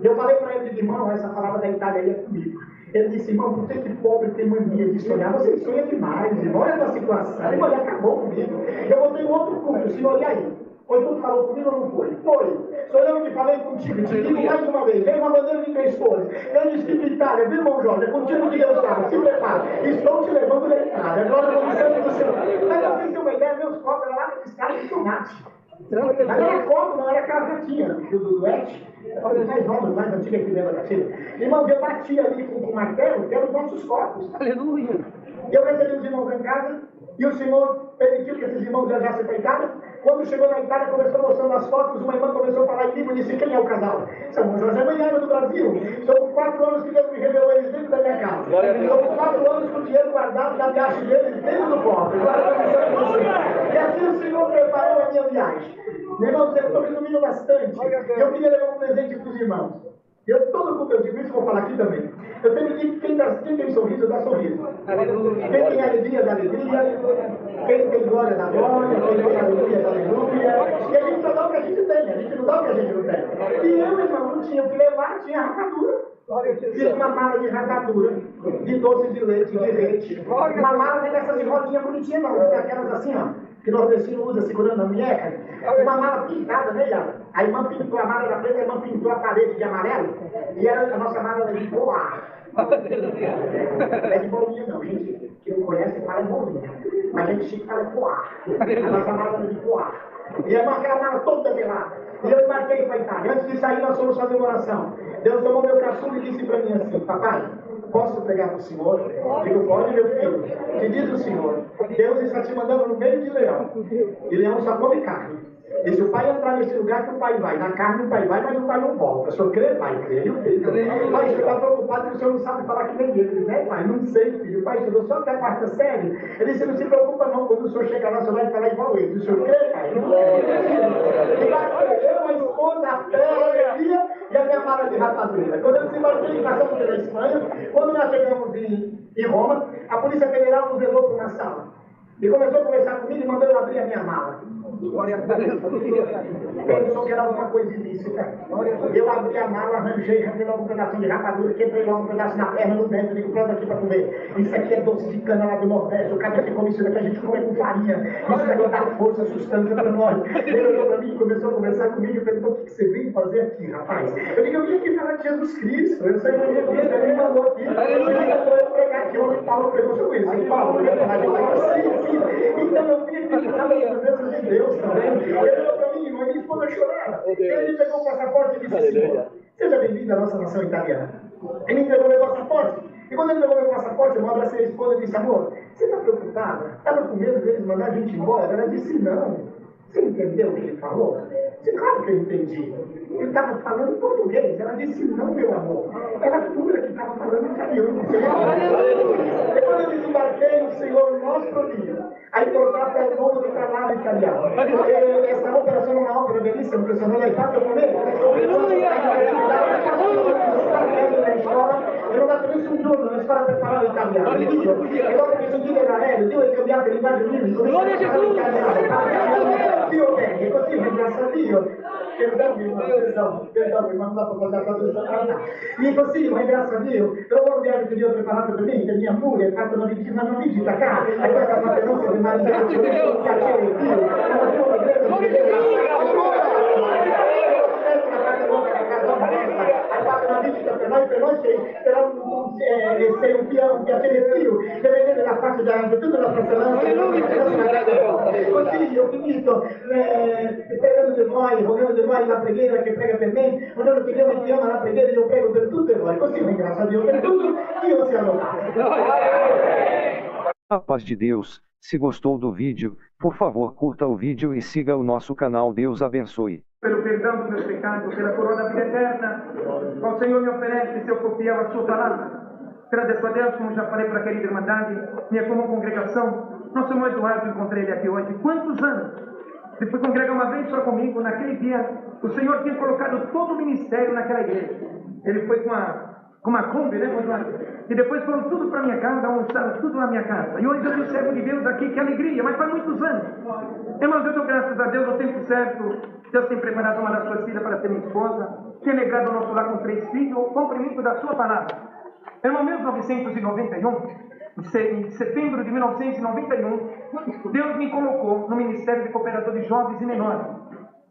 Eu falei para ele, irmão, essa palavra da Itália aí é comigo. Ele disse, irmão, por que pobre tem mania de sonhar? Você sonha demais, irmão, olha a tua situação. Irmão, ele acabou comigo. Eu voltei um outro culto, o senhor, e aí? Foi tu que falou comigo ou não foi? Foi. Sou eu que falei contigo. Te digo mais uma vez. Veio uma bandeira de 3 cores. Eu disse que Itália, viu, irmão Jorge? É contigo que Deus fala. Se prepara. Estou te levando da Itália. Agora eu vou dizer do Senhor. Mas vocês têm uma ideia, meus copos eram lá naqueles caras de tomate. Mas era copo, não era aquela gatinha do Et. Olha, mais novos, mais antiga que lembra daquilo. Irmãos, eu bati ali com o martelo, que eram os nossos copos. Aleluia. Eu recebi os irmãos em casa e o Senhor permitiu que esses irmãos viajassem para a Itália. Quando chegou na Itália, começou mostrando as fotos, uma irmã começou a falar em língua e disse, quem é o casal? São José Manhã do Brasil. São 4 anos que Deus me revelou eles dentro da minha casa. São 4 anos com o dinheiro guardado na viagem deles dentro do cofre. E assim o Senhor preparou a minha viagem. Irmãos, eu estou resumindo bastante. Eu queria levar um presente para os irmãos. Eu, todo mundo, eu digo isso, vou falar aqui também. Eu sempre digo que quem tem sorriso, dá sorriso. Quem tem alegria, dá alegria. Quem tem glória, dá glória. Quem tem aleluia, dá aleluia. E a gente só dá o que a gente tem, a gente não dá o que a gente não tem. E eu, irmão, não tinha o que levar, tinha rapadura. Fiz uma mala de rapadura, de doce de leite, de leite. Uma mala dessas de rodinha bonitinha, não, daquelas assim, ó. Que o nordestino usa segurando a munheca, uma mala pintada, né, Iago? A irmã pintou a mala da preta, a irmã pintou a parede de amarelo, e era a nossa mala de poar. Não é de bolinha não, gente que não conhece fala de bolinha, mas a gente chique fala de poar. A nossa mala era de poar. E aquela mala toda pelada. E eu embarquei para a Itália. Antes de sair, nós fomos fazer uma oração. Deus tomou meu caçulo e disse para mim assim, papai, posso pregar para o Senhor? Digo, pode, meu filho. Te diz o Senhor, Deus está te mandando no meio de leão. E leão só come carne. E se o pai entrar nesse lugar que o pai vai, na carne o pai vai, mas o pai não volta. Se eu crer, pai, creio, filho. Pai, você está preocupado que o senhor não sabe falar que nem ele, né, pai? Não sei, filho. Pai, estudou só até a 4ª série. Ele disse, não se preocupa não, quando o senhor chegar lá, o senhor vai falar igual ele. O senhor crê, pai? Não crê. E vai ter eu, a esposa, a fé, a alegria e a minha mala de rapadura. Quando eu desembarquei, passamos pela Espanha, quando nós chegamos em em Roma, a Polícia Federal nos levou para uma sala. E começou a conversar comigo e mandou eu abrir a minha mala. Pensou que era alguma coisa ilícita. Eu abri a mala, arranjei logo um pedacinho de rapadura, quebrei logo um pedaço na perna, no dentro, digo, pronto aqui para comer. Isso aqui é doce de cana lá do Nordeste, o cara que come isso daqui a gente come com farinha. Isso daqui dá força, sustância para nós. Ele olhou para mim e começou a conversar comigo e perguntou: o que você veio fazer aqui, rapaz? Eu digo: eu vim aqui falar de Jesus Cristo. Eu sei que Jesus Cristo, ele me mandou aqui. Ele mandou eu pregar aqui. Onde Paulo pregou, você conhece Paulo? Eu ia falar de Paulo, sim. Então eu vim aqui falar das presenças de Deus também. Ele olhou para mim, mas minha esposa chorava. Ele pegou o passaporte e disse: Senhor, seja bem-vindo à nossa nação italiana. Ele me entregou meu passaporte. E quando ele pegou meu passaporte, eu abracei a esposa e disse: amor, você está preocupada? Estava com medo deles mandar a gente embora? Ela disse: não. Você entendeu o que ele falou? Claro que eu entendi. Ele estava falando em português. Ela disse: não, meu amor. Era a cura que estava falando em italiano. E quando eu desembarquei, o Senhor mostrou aí portato è il mondo di parlare italiano. Questa opera sono un'opera bellissima, perché se non l'hai fatto con me, e non ho dato nessun giorno nella scuola per parlare italiano. E dopo che sono in aereo, Dio hai cambiato l'immagine di lui, come se parlare italiano. Dio bene, così ringrazio Dio. Perdão, irmão, não dá para contar todas as palavras. E così, ma grazie a Dio, per un viaggio che Dio ha preparato per me, per mia moglie, hai fatto una visita qua, e questa mantenuta di mare, un piacere di Dio, una tua hai fatto una visita per noi sarà un piacere Dio, di vedere la faccia davanti tutta la persona. Così ho finito pregando di voi, rogando di voi la preghiera che prega per me, un giorno chiediamo Dio la preghiera, io prego per tutte voi, così ringrazio Dio per tutto, Dio sia lodato. A paz de Deus. Se gostou do vídeo, por favor curta o vídeo e siga o nosso canal. Deus abençoe. Pelo perdão dos meus pecados, pela coroa da vida eterna, o Senhor me oferece se eu for fiel à sua palavra. Agradeço a Deus, como já falei para a querida Irmandade, minha comum congregação. Nosso irmão Eduardo, encontrei ele aqui hoje. Quantos anos? Ele foi congregar uma vez só comigo. Naquele dia, o Senhor tinha colocado todo o ministério naquela igreja. Ele foi com uma Kombi, né, Eduardo? E depois foram tudo para minha casa, almoçaram tudo na minha casa. E hoje eu tenho servo de Deus aqui, que alegria, mas faz muitos anos. Irmãos, eu dou graças a Deus no tempo certo. Deus tem preparado uma das suas filhas para ser minha esposa. Tem alegrado o nosso lar com 3 filhos, o cumprimento da sua palavra. Irmão, 1991, em setembro de 1991, Deus me colocou no Ministério de Cooperador de Jovens e Menores.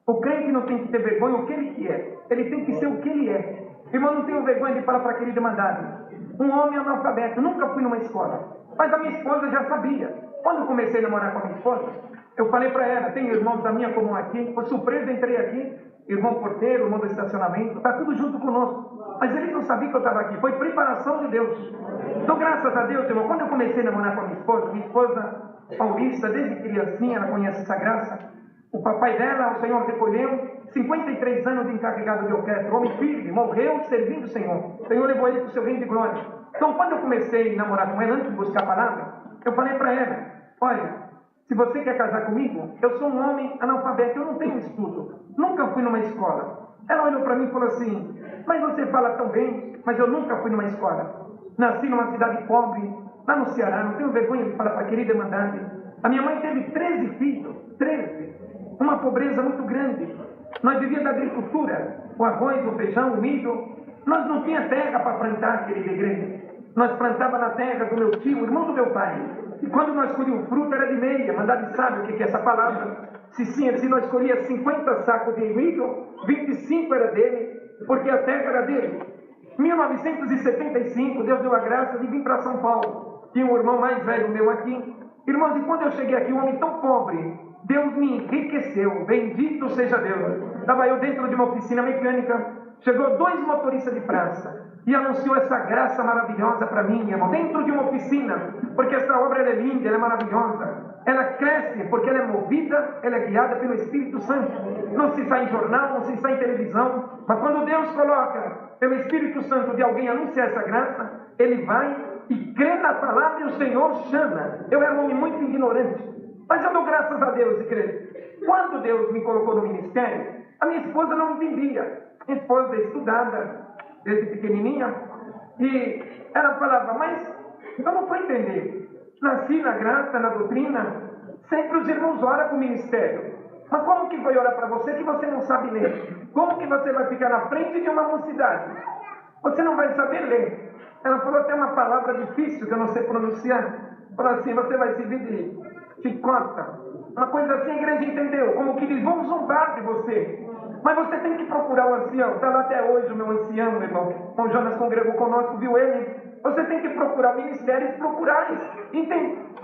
O crente não tem que ter vergonha o que ele é. Ele tem que ser o que ele é. Irmão, não tenho vergonha de falar para a querida Irmandade. Um homem analfabeto, nunca fui numa escola. Mas a minha esposa já sabia. Quando eu comecei a namorar com a minha esposa, eu falei para ela: tem irmãos da minha comum aqui. Por surpresa, entrei aqui. Irmão porteiro, irmão do estacionamento, está tudo junto conosco. Mas eles não sabiam que eu estava aqui. Foi preparação de Deus. Então, graças a Deus, irmão, quando eu comecei a namorar com a minha esposa paulista, desde criancinha, ela conhece essa graça. O papai dela, o Senhor recolheu, 53 anos de encarregado de orquestra, homem firme, morreu servindo o Senhor. O Senhor levou ele para o seu reino de glória. Então, quando eu comecei a namorar com ela, antes de buscar a palavra, eu falei para ela: olha, se você quer casar comigo, eu sou um homem analfabeto, eu não tenho estudo, nunca fui numa escola. Ela olhou para mim e falou assim: mas você fala tão bem, mas eu nunca fui numa escola. Nasci numa cidade pobre, lá no Ceará, não tenho vergonha de falar para a querida Irmandade. A minha mãe teve 13 filhos, 13, uma pobreza muito grande. Nós vivíamos da agricultura, o arroz, o feijão, o milho. Nós não tinha terra para plantar, querida igreja. Nós plantava na terra do meu tio, irmão do meu pai. E quando nós colhíamos fruta, era de meia. Mandade sabe o que é essa palavra. Se nós colhíamos 50 sacos de milho, 25 era dele, porque a terra era dele. Em 1975, Deus deu a graça de vir para São Paulo. Tinha um irmão mais velho meu aqui. Irmãos, e quando eu cheguei aqui, um homem tão pobre, Deus me enriqueceu. Bendito seja Deus. Estava eu dentro de uma oficina mecânica. Chegou 2 motoristas de praça e anunciou essa graça maravilhosa para mim, irmão, dentro de uma oficina, porque essa obra ela é linda, ela é maravilhosa, ela cresce porque ela é movida, ela é guiada pelo Espírito Santo. Não se sai em jornal, não se sai em televisão, mas quando Deus coloca pelo Espírito Santo de alguém anunciar essa graça, ele vai e crê na palavra e o Senhor chama. Eu era um homem muito ignorante, mas eu dou graças a Deus, igreja. Quando Deus me colocou no ministério, a minha esposa não entendia. Minha esposa é estudada desde pequenininha, e ela falava: mas Então não foi entender. Nasci na graça, na doutrina, sempre os irmãos oram para o ministério. Mas como que vai orar para você que você não sabe ler? Como que você vai ficar na frente de uma mocidade? Você não vai saber ler. Ela falou até uma palavra difícil que eu não sei pronunciar. Falou assim, você vai servir de chicota. Uma coisa assim a igreja entendeu. Como que eles vão zombar de você. Mas você tem que procurar o ancião. Está lá até hoje o meu ancião, meu irmão. O Jonas congregou conosco, viu ele? Você tem que procurar ministérios, procurar e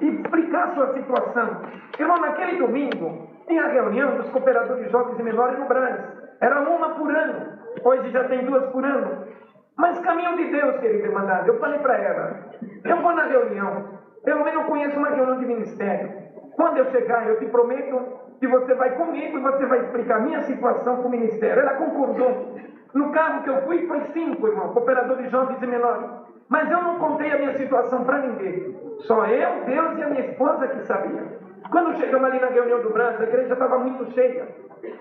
explicar a sua situação. Irmão, naquele domingo, tinha a reunião dos cooperadores jovens e menores no Brás. Era uma por ano. Hoje já tem 2 por ano. Mas caminho de Deus, querida irmandade. Eu falei para ela, eu vou na reunião. Pelo menos eu conheço uma reunião de ministério. Quando eu chegar, eu te prometo que você vai comigo e você vai explicar a minha situação com o ministério. Ela concordou. No carro que eu fui, foi 5, irmão, cooperadores jovens e menores. Mas eu não contei a minha situação para ninguém. Só eu, Deus e a minha esposa que sabia. Quando chegamos ali na reunião do Brás, a igreja estava muito cheia.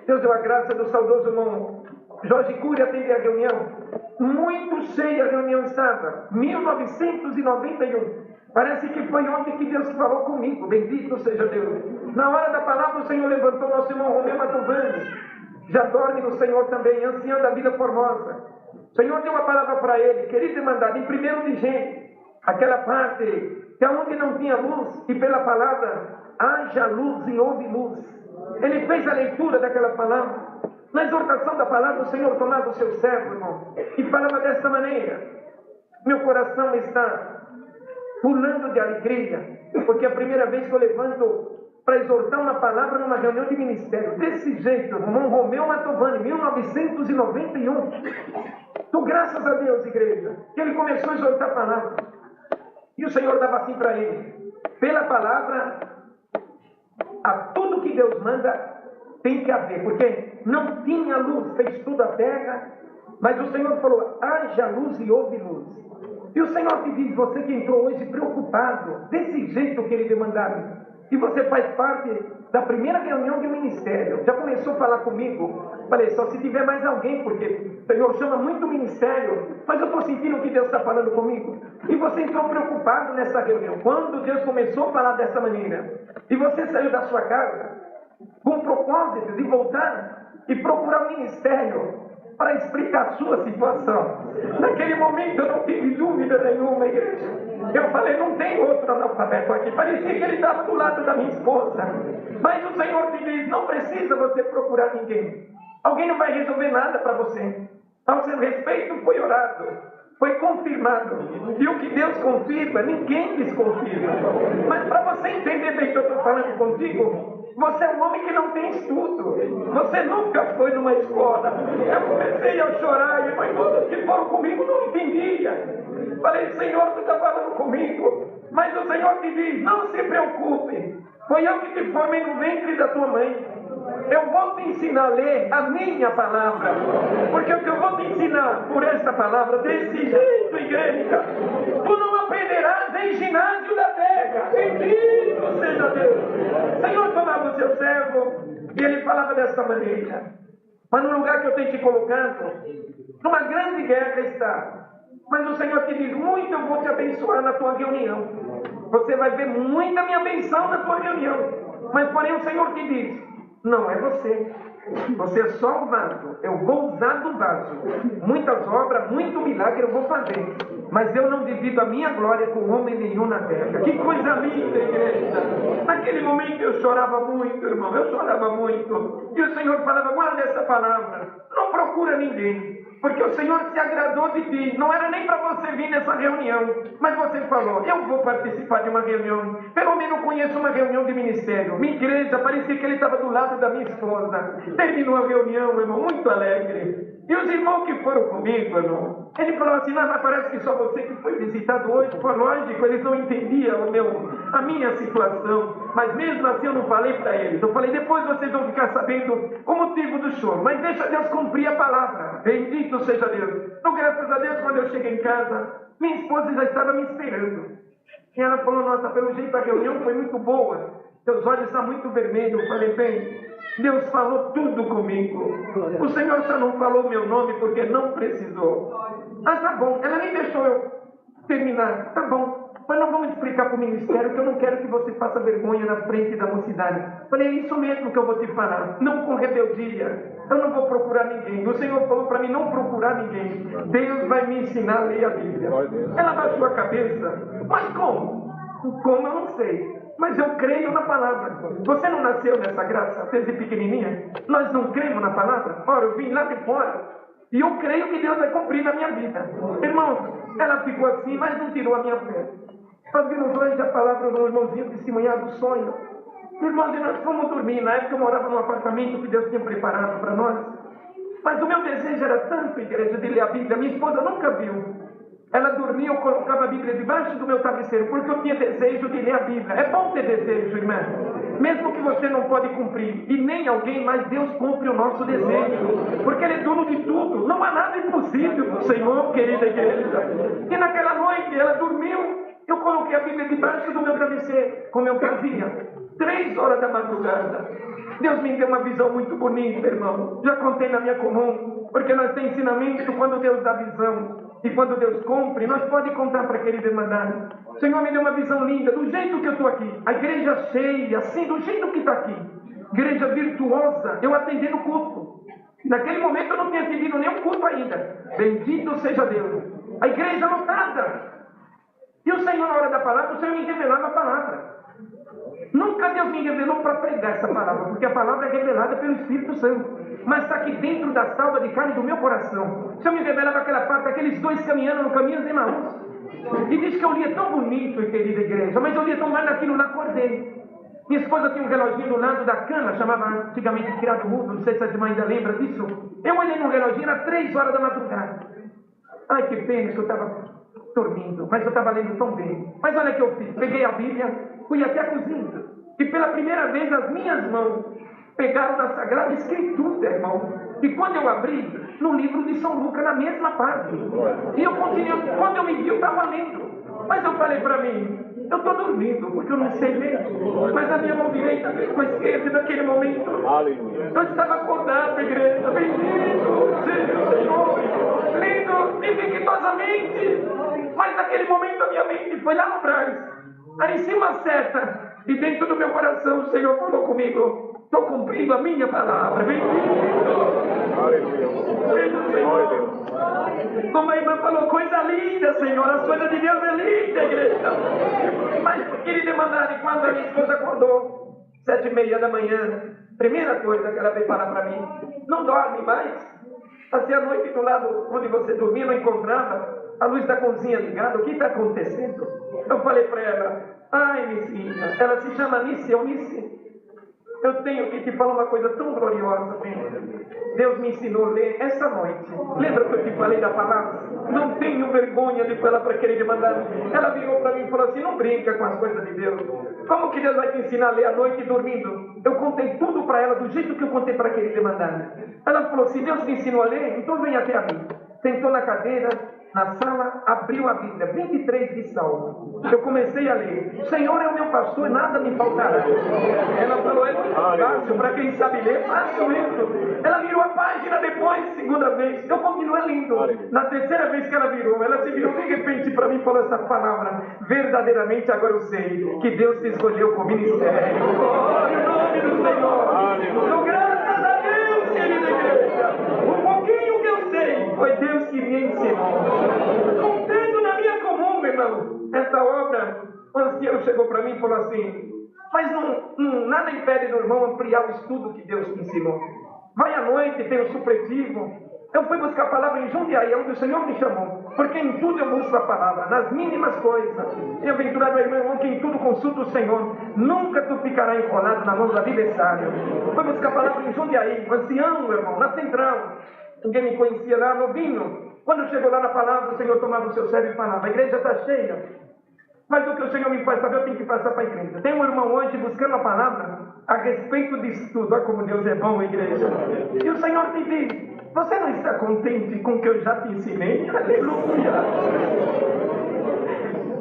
Deus deu a graça do saudoso irmão Jorge Cury atender a reunião. Muito cheia a reunião estava. 1991. Parece que foi ontem que Deus falou comigo. Bendito seja Deus. Na hora da palavra, o Senhor levantou nosso irmão Romeu Matovani. Já dorme no Senhor também, ancião da vida formosa. O Senhor deu uma palavra para ele. Querido irmandade, em 1 de Gênesis, aquela parte que aonde não tinha luz, e pela palavra, haja luz e houve luz. Ele fez a leitura daquela palavra. Na exortação da palavra, o Senhor tomava o seu servo, irmão, e falava desta maneira. Meu coração está pulando de alegria, porque é a primeira vez que eu levanto para exortar uma palavra numa reunião de ministério. Desse jeito, irmão Romeu Matovani, 1991. Então, graças a Deus, igreja, que ele começou a exortar a palavra. E o Senhor dava assim para ele. Pela palavra, a tudo que Deus manda, tem que haver. Porque não tinha luz, fez tudo a terra. Mas o Senhor falou, haja luz e houve luz. E o Senhor te diz, você que entrou hoje preocupado, desse jeito que ele demandava. E você faz parte da primeira reunião de ministério. Já começou a falar comigo. Falei, só se tiver mais alguém, porque o Senhor chama muito ministério. Mas eu estou sentindo que Deus está falando comigo. E você entrou preocupado nessa reunião. Quando Deus começou a falar dessa maneira, e você saiu da sua casa com o propósito de voltar e procurar o ministério para explicar a sua situação. Naquele momento eu não tive dúvida nenhuma, igreja. Eu falei, não tem outro analfabeto aqui. Parecia que ele estava do lado da minha esposa. Mas o Senhor te diz, não precisa você procurar ninguém. Alguém não vai resolver nada para você. Ao seu respeito foi orado, foi confirmado. E o que Deus confirma, ninguém desconfirma. Mas para você entender bem que eu estou falando contigo, você é um homem que não tem estudo. Você nunca foi numa escola. Eu comecei a chorar e todos que foram comigo não entendiam. Falei, Senhor, tu está falando comigo. Mas o Senhor te diz, não se preocupe. Foi eu que te formei no ventre da tua mãe. Eu vou te ensinar a ler a minha palavra. Porque o que eu vou te ensinar por esta palavra, desse jeito, igreja, tu não aprenderás em ginásio da terra. Bendito seja Deus. O Senhor tomava o seu servo e ele falava dessa maneira. Mas no lugar que eu tenho te colocado, numa grande guerra está. Mas o Senhor te diz, muito eu vou te abençoar na tua reunião. Você vai ver muita minha benção na tua reunião. Mas porém o Senhor te diz, não é você. Você é só o vaso. Eu vou usar do vaso. Muitas obras, muito milagre eu vou fazer. Mas eu não divido a minha glória com homem nenhum na terra. Que coisa linda, igreja. Naquele momento eu chorava muito, irmão. Eu chorava muito. E o Senhor falava, guarda essa palavra. Não procura ninguém. Porque o Senhor se agradou de ti. Não era nem para você vir nessa reunião. Mas você falou, eu vou participar de uma reunião. Pelo menos conheço uma reunião de ministério. Minha igreja, parecia que ele estava do lado da minha esposa. Terminou a reunião, irmão, muito alegre. E os irmãos que foram comigo, irmão, ele falou assim, mas parece que só você que foi visitado hoje. Foi lógico, eles não entendiam a minha situação. Mas mesmo assim eu não falei para eles. Eu falei, depois vocês vão ficar sabendo o motivo do choro. Mas deixa Deus cumprir a palavra. Bendito seja Deus. Então, graças a Deus, quando eu cheguei em casa, minha esposa já estava me esperando. E ela falou, nossa, pelo jeito a reunião foi muito boa. Teus olhos estão muito vermelhos. Eu falei, bem, Deus falou tudo comigo. O Senhor só não falou meu nome porque não precisou. Ah, tá bom. Ela nem deixou eu terminar. Tá bom. mas não vamos explicar para o ministério que eu não quero que você faça vergonha na frente da mocidade. Falei, é isso mesmo que eu vou te falar, não com rebeldia, eu não vou procurar ninguém. O Senhor falou para mim não procurar ninguém, Deus vai me ensinar a ler a Bíblia. Ela baixou a cabeça, mas como? Como eu não sei, mas eu creio na palavra. Você não nasceu nessa graça, desde pequenininha? Nós não cremos na palavra? Ora, eu vim lá de fora e eu creio que Deus vai cumprir na minha vida. Irmãos, ela ficou assim, mas não tirou a minha fé. Nós vimos hoje a palavra do irmãozinho testemunhar do sonho. Irmãos, e nós fomos dormir. Na época eu morava num apartamento que Deus tinha preparado para nós. Mas o meu desejo era tanto, igreja, de ler a Bíblia. Minha esposa nunca viu. Ela dormia, eu colocava a Bíblia debaixo do meu travesseiro, porque eu tinha desejo de ler a Bíblia. É bom ter desejo, irmã. Mesmo que você não pode cumprir, e nem alguém, mas Deus cumpre o nosso desejo. Porque Ele é dono de tudo. Não há nada impossível para o Senhor, querida igreja. E naquela noite, ela dormiu, eu coloquei a Bíblia debaixo do meu travesseiro, como eu fazia. 3 horas da madrugada. Deus me deu uma visão muito bonita, irmão. Já contei na minha comum, porque nós temos ensinamento quando Deus dá visão. E quando Deus cumpre, nós podemos contar para aquele demandado. O Senhor me deu uma visão linda, do jeito que eu estou aqui. A igreja cheia, assim, do jeito que está aqui. Igreja virtuosa, eu atendendo o culto. Naquele momento eu não tinha atendido nenhum culto ainda. Bendito seja Deus. A igreja lotada. E o Senhor, na hora da palavra, o Senhor me revelava a palavra. Nunca Deus me revelou para pregar essa palavra, porque a palavra é revelada pelo Espírito Santo. Mas está aqui dentro da salva de carne do meu coração. O Senhor me revelava aquela parte, aqueles 2 caminhando no caminho de Emaús. E diz que eu lia tão bonito, querida igreja, mas eu lia tão mal naquilo, lá acordei. Minha esposa tinha um reloginho do lado da cama, chamava antigamente criado mudo, não sei se a irmã ainda lembra disso. Eu olhei no reloginho, era 3 horas da madrugada. Ai, que pena que eu estava dormindo, mas eu estava lendo tão bem. Mas olha o que eu fiz, peguei a Bíblia, fui até a cozinha, e pela primeira vez as minhas mãos pegaram na Sagrada Escritura, irmão. E quando eu abri, no livro de São Lucas, na mesma página. E eu continuei, quando eu me vi, eu estava lendo. Mas eu falei para mim, eu estou dormindo, porque eu não sei ler. Mas a minha mão direita ficou esquerda naquele momento. Eu estava acordado, igreja. Bendito seja o Senhor. Lendo indignitosamente. Mas naquele momento a minha mente foi lá no Brás. Aí em cima certa. E dentro do meu coração o Senhor falou comigo. Estou cumprindo a minha palavra. Bendito. Como a irmã falou, coisa linda, Senhor. As coisas de Deus é linda, igreja. Mas queria demandar, quando a minha esposa acordou, 7h30 da manhã, primeira coisa que ela veio falar para mim, não dorme mais. Passei a noite do lado onde você dormia, não encontrava a luz da cozinha ligada. O que está acontecendo? Eu falei para ela, ai, Nicinha, ela se chama Nice, Eunice. Eu tenho que te falar uma coisa tão gloriosa, filho. Deus me ensinou a ler essa noite. Lembra que eu te falei da palavra? Não tenho vergonha de falar para querer mandar. Ela virou para mim e falou assim, não brinca com as coisas de Deus. Como que Deus vai te ensinar a ler à noite dormindo? Eu contei tudo para ela do jeito que eu contei para querer mandar. Ela falou, se Deus te ensinou a ler, então vem até a mim. Sentou na cadeira, na sala, abriu a Bíblia, 23 de Salmo. Eu comecei a ler. O Senhor é o meu pastor, nada me faltará. Ela falou, é muito fácil, para quem sabe ler, fácil isso. Ela virou a página depois, segunda vez. Eu continuei lendo. Na terceira vez que ela se virou de repente para mim e falou essa palavra. Verdadeiramente agora eu sei que Deus te escolheu para o ministério. Glória ao nome do Senhor. Dou graças a Deus, querida igreja. Um pouquinho que eu sei, foi Deus que me ensinou. Contando na minha comum, irmão, essa obra, o ancião chegou para mim e falou assim, mas nada impede do irmão ampliar o estudo que Deus te ensinou. Vai à noite, tem o supletivo. Eu fui buscar a palavra em Jundiaí, onde o Senhor me chamou, porque em tudo eu busco a palavra, nas mínimas coisas. E aventurado irmão, que em tudo consulta o Senhor, nunca tu ficará enrolado na mão do adversário. Fui buscar a palavra em Jundiaí, ancião, irmão, na central. Ninguém me conhecia lá, novinho. Quando chegou lá na palavra, o Senhor tomava o seu sério e falava, a igreja está cheia. Mas o que o Senhor me faz saber, eu tenho que passar para a igreja. Tem um irmão hoje buscando a palavra a respeito disso tudo. Olha como Deus é bom, igreja. E o Senhor me diz, você não está contente com o que eu já te ensinei? Aleluia!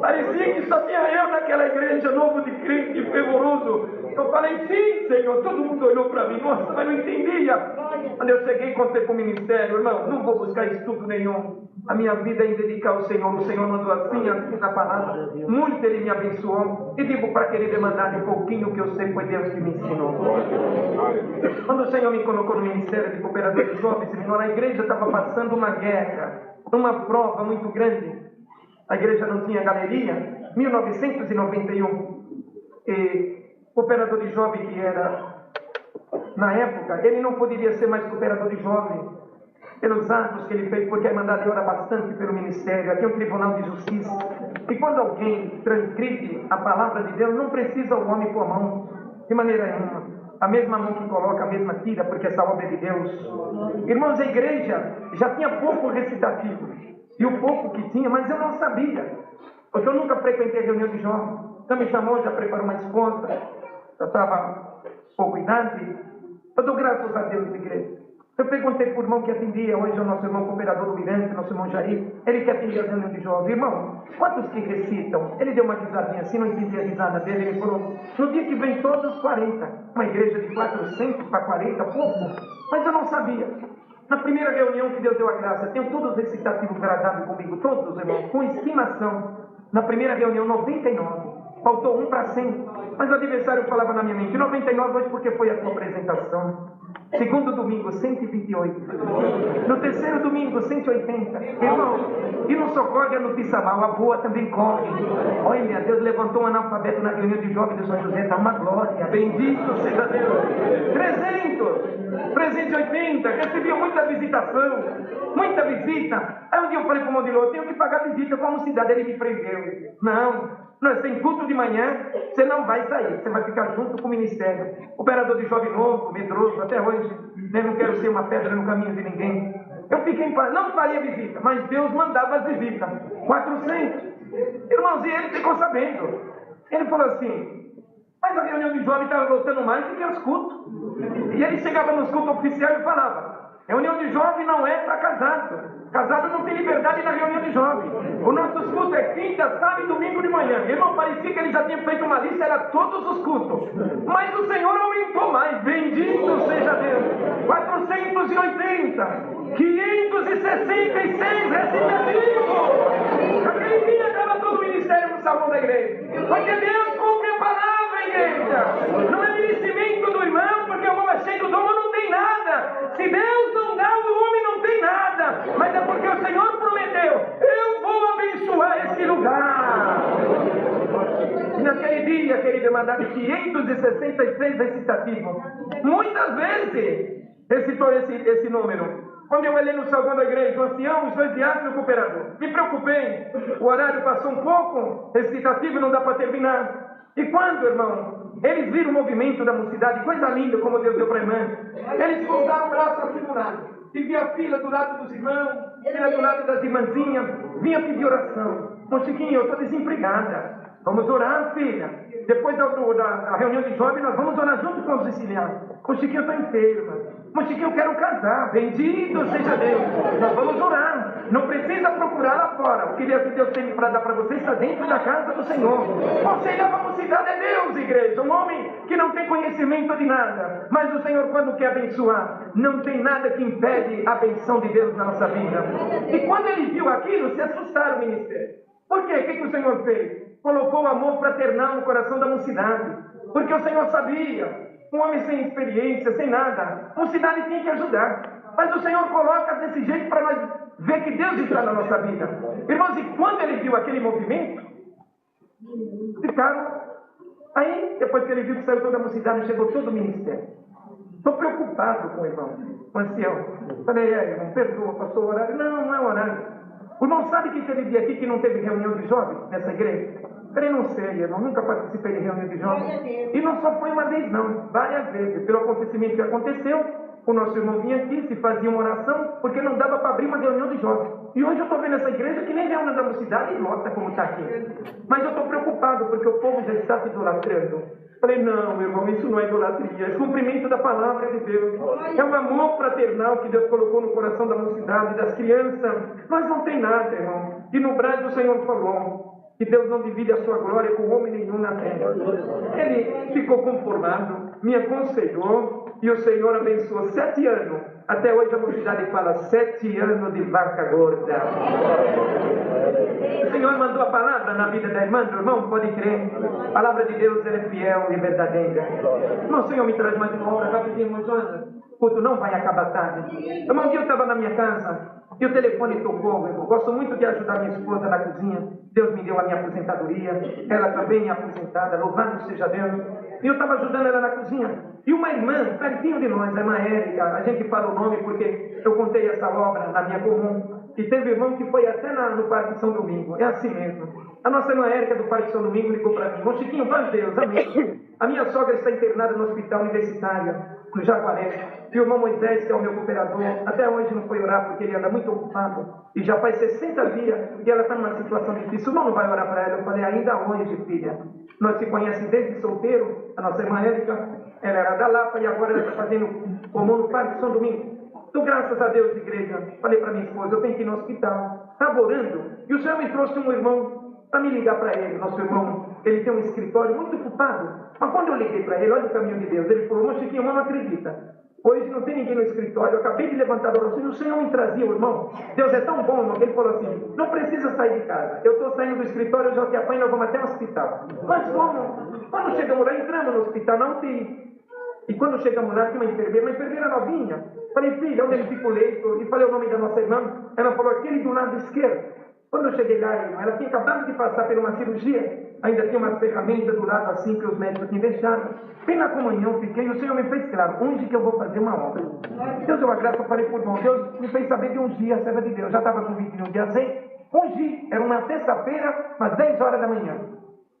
Parecia que só tinha eu naquela igreja, novo de crente, fervoroso. Eu falei, sim, Senhor. Todo mundo olhou para mim, nossa, mas não entendia. Quando eu cheguei, contei para o ministério, irmão, não vou buscar estudo nenhum. A minha vida é em dedicar ao Senhor. O Senhor mandou assim a palavra. Muito Ele me abençoou. E digo para aquele demandado um pouquinho que eu sei, foi Deus que me ensinou. Quando o Senhor me colocou no ministério de cooperador de jovens, irmão, a igreja estava passando uma guerra, uma prova muito grande. A igreja não tinha galeria. 1991. E o cooperador de jovem que era, na época, ele não poderia ser mais cooperador de jovem pelos atos que ele fez, porque a Irmandade ora bastante pelo ministério. Aqui é um tribunal de justiça. E quando alguém transgride a palavra de Deus, não precisa o homem pôr a mão, de maneira nenhuma. A mesma mão que coloca, a mesma tira, porque essa obra é de Deus. Irmãos, a igreja já tinha pouco recitativo. E o pouco que tinha, mas eu não sabia. Porque eu nunca frequentei reunião de jovens. Então me chamou, já preparou uma esposa. Eu estava pouco idade. Eu dou graças a Deus, igreja. Eu perguntei para o irmão que atendia, hoje é o nosso irmão cooperador do Mirante, nosso irmão Jair, ele que atendia as reuniões de jovens. Irmão, quantos que recitam? Ele deu uma risadinha assim, não entendi a risada dele, ele falou, no dia que vem todos 40. Uma igreja de 400 para 40, pouco. Mas eu não sabia. Na primeira reunião que Deus deu a graça, tenho todos os recitativos gradados comigo, todos, irmãos, com estimação. Na primeira reunião, 99. Faltou 1 para 100. Mas o adversário falava na minha mente, 99 hoje porque foi a tua apresentação. Segundo domingo, 128. No terceiro domingo, 180. Irmão, e não só corre a notícia mal, a boa também corre. Olha, Deus levantou um analfabeto na reunião de jovens de São José, dá uma glória. Bendito seja Deus. 380. Recebia muita visitação, muita visita. Aí um dia eu falei para o Modilô, eu tenho que pagar visita para uma cidade. Ele me prendeu. Não. Nós temos culto de manhã, você não vai sair, você vai ficar junto com o ministério. Operador de jovem novo, medroso, até hoje, eu não quero ser uma pedra no caminho de ninguém. Eu fiquei em paz, não faria visita, mas Deus mandava as visitas. 400. Irmãos, e ele ficou sabendo. Ele falou assim, mas a reunião de jovem estava lotando mais do que os cultos. E ele chegava nos cultos oficiais e falava, reunião de jovem não é para casado. Casado não tem liberdade na reunião de jovem. O nosso culto é quinta, sábado e domingo de manhã. Irmão, parecia que ele já tinha feito uma lista, era todos os cultos. Mas o Senhor aumentou mais. Bendito seja Deus. 480. 566 recitativos. Aquele dia estava todo o ministério no salão da igreja. Porque Deus cumpre a palavra, igreja. Não é merecimento do irmão, porque o irmão é cheio do dom, não tem nada. Se Deus não dá, o homem não tem nada. Mas é porque o Senhor prometeu, eu vou abençoar esse lugar. E naquele dia, querido, mandaram 566 recitativos. Muitas vezes recitou esse número. Quando eu olhei no salão da igreja, o ancião, os 2 diáconos e o cooperador, me preocupei. O horário passou um pouco, recitativo não dá para terminar. E quando, irmão, eles viram o movimento da mocidade, coisa linda como Deus deu para a irmã, eles cruzaram o braço assim do lado. E via a fila do lado dos irmãos, fila do lado das irmãzinhas, vinha pedir oração. Ô Chiquinho, eu estou desempregada. Vamos orar, filha. Depois da reunião de jovens, nós vamos orar junto com os auxiliares. Ô Chiquinho, eu estou enferma. Ô Chiquinho, eu quero casar. Bendito seja Deus. Nós vamos orar. Não precisa procurar lá fora. O que Deus tem para dar para você está dentro da casa do Senhor. Você leva a mocidade é Deus, igreja. Um homem que não tem conhecimento de nada. Mas o Senhor, quando quer abençoar, não tem nada que impede a benção de Deus na nossa vida. E quando ele viu aquilo, se assustaram o ministério. Por quê? O que o Senhor fez? Colocou o amor fraternal no coração da mocidade. Porque o Senhor sabia, um homem sem experiência, sem nada, a mocidade tinha que ajudar. Mas o Senhor coloca desse jeito para nós ver que Deus está na nossa vida. Irmãos, e quando ele viu aquele movimento, ficaram. Aí, depois que ele viu que saiu toda a mocidade, chegou todo o ministério. Estou preocupado com o irmão, com o ancião. Falei, irmão, perdoa, passou o horário. Não é horário. O irmão sabe que teve dia aqui que não teve reunião de jovens nessa igreja? Eu não sei, irmão, nunca participei de reunião de jovens. E não só foi uma vez, não, várias vezes. Pelo acontecimento que aconteceu, o nosso irmão vinha aqui, se fazia uma oração, porque não dava para abrir uma reunião de jovens. E hoje eu estou vendo essa igreja que nem reúne da mocidade e lota como está aqui. Mas eu estou preocupado, porque o povo já está se idolatrando. Falei, não, meu irmão, isso não é idolatria, é cumprimento da palavra de Deus. É um amor fraternal que Deus colocou no coração da mocidade, das crianças. Nós não tem nada, irmão. E no Brasil o Senhor falou, que Deus não divide a sua glória com homem nenhum na terra. Ele ficou conformado, me aconselhou, e o Senhor abençoou 7 anos. Até hoje a mocidade fala 7 anos de vaca gorda. O Senhor mandou a palavra na vida da irmã, do irmão, pode crer. A palavra de Deus ela é fiel e verdadeira. Irmão, o Senhor me traz mais uma obra rapidinho, irmão Jonas. Puto, não vai acabar tarde. Irmão, um dia eu estava na minha casa e o telefone tocou. Eu gosto muito de ajudar minha esposa na cozinha. Deus me deu a minha aposentadoria. Ela também é aposentada, louvado seja Deus. E eu estava ajudando ela na cozinha. E uma irmã, pertinho de nós, a irmã Érica, a gente fala o nome porque eu contei essa obra na minha comum. E teve irmão que foi até no Parque São Domingo. É assim mesmo. A nossa irmã Érica do Parque São Domingo ligou para mim. Bom, Chiquinho, vai Deus, amém. A minha sogra está internada no hospital universitário, no Jaguaré. E o irmão Moisés, que é o meu cooperador, até hoje não foi orar porque ele anda muito ocupado. E já faz 60 dias que ela está numa situação difícil. O irmão não vai orar para ela. Eu falei, ainda hoje, filha. Nós se conhecemos desde solteiro. A nossa irmã Érica, ela era da Lapa e agora ela está fazendo comum no Parque São Domingo. Então, graças a Deus, igreja, falei para minha esposa, eu tenho que ir no hospital. Estava orando e o Senhor me trouxe um irmão para me ligar para ele. Nosso irmão, ele tem um escritório muito ocupado. Mas quando eu liguei para ele, olha o caminho de Deus. Ele falou, irmão Chiquinho, não acredita. Hoje não tem ninguém no escritório. Eu acabei de levantar a oração e o Senhor me trazia, irmão. Deus é tão bom, irmão, que ele falou assim, não precisa sair de casa. Eu estou saindo do escritório, eu já te apanho, nós vamos até o hospital. Mas como? Quando chegamos lá, entramos no hospital, não UTI. E quando chegamos lá, tinha uma enfermeira novinha. Falei, filha, onde ele fica o leito? E falei o nome da nossa irmã. Ela falou, aquele do lado esquerdo. Quando eu cheguei lá, irmã, ela tinha acabado de passar por uma cirurgia. Ainda tinha umas ferramentas do lado assim que os médicos tinham deixado. Bem na comunhão, fiquei, e o Senhor me fez claro, onde que eu vou fazer uma obra? Deus deu a graça, eu falei por irmão, Deus me fez saber de ungir a serva de Deus. Já estava com 21 de azeite. Ungi, era uma terça-feira, às 10 horas da manhã.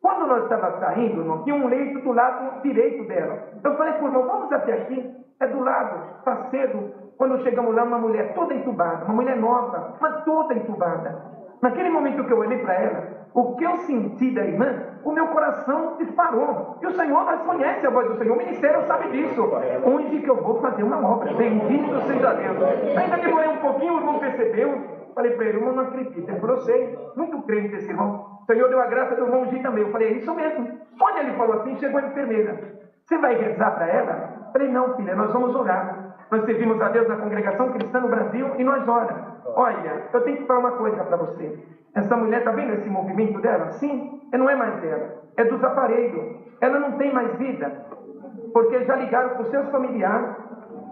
Quando nós estávamos saindo, irmão, tinha um leito do lado direito dela. Eu falei por irmão, vamos até aqui. É do lado, está cedo. Quando chegamos lá, uma mulher toda entubada, uma mulher nova, mas toda entubada. Naquele momento que eu olhei para ela, o que eu senti da irmã, o meu coração disparou. E o Senhor, nós conhece a voz do Senhor, o ministério sabe disso. Onde que eu vou fazer uma obra? Bendito seja Deus. Ainda demorei um pouquinho, o irmão percebeu. Falei para ele, irmão, não acredito. Ele falou, eu sei, muito crente esse irmão. O Senhor deu a graça do irmão Gi também. Eu falei, é isso mesmo. Quando ele falou assim, chegou a enfermeira. Você vai rezar para ela? Eu falei, não, filha, nós vamos orar. Nós servimos a Deus na congregação cristã no Brasil e nós oramos. Olha, eu tenho que falar uma coisa para você. Essa mulher, está vendo esse movimento dela? Sim, não é mais dela. É dos aparelhos. Ela não tem mais vida. Porque já ligaram para os seus familiares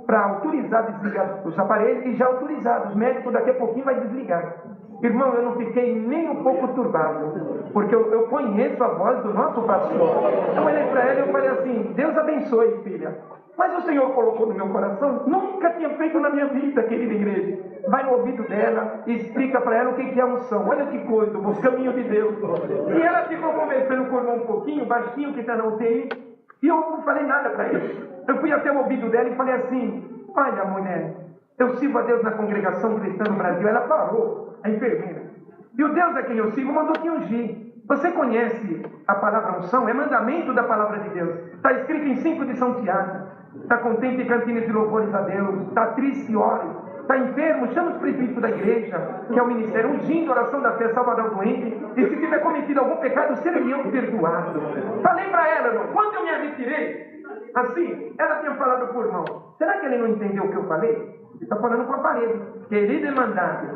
para autorizar desligar os aparelhos e já autorizaram. Os médicos daqui a pouquinho vai desligar. Irmão, eu não fiquei nem um pouco turbado, porque eu conheço a voz do nosso pastor. Eu olhei para ela e eu falei assim, Deus abençoe, filha. Mas o Senhor colocou no meu coração, nunca tinha feito na minha vida, querida igreja. Vai no ouvido dela e explica para ela o que é a unção. Olha que coisa, o caminho de Deus. E ela ficou conversando com o irmão um pouquinho, baixinho, que está na UTI, e eu não falei nada para ele. Eu fui até o ouvido dela e falei assim, olha mulher, eu sirvo a Deus na congregação cristã no Brasil. Ela parou, a enfermeira. E o Deus a quem eu sigo mandou te ungir. Você conhece a palavra unção? É mandamento da palavra de Deus. Está escrito em 5 de São Tiago. Está contente e cantines de louvores a Deus. Está triste e ore. Está enfermo, chama os presbíteros da igreja, que é o ministério, ungindo, oração da fé, salvará o doente. E se tiver cometido algum pecado, seriam perdoados. Falei para ela, irmão, quando eu me retirei, assim, ela tinha falado por irmão. Será que ele não entendeu o que eu falei? Ele está falando com o aparelho. Querido irmandade,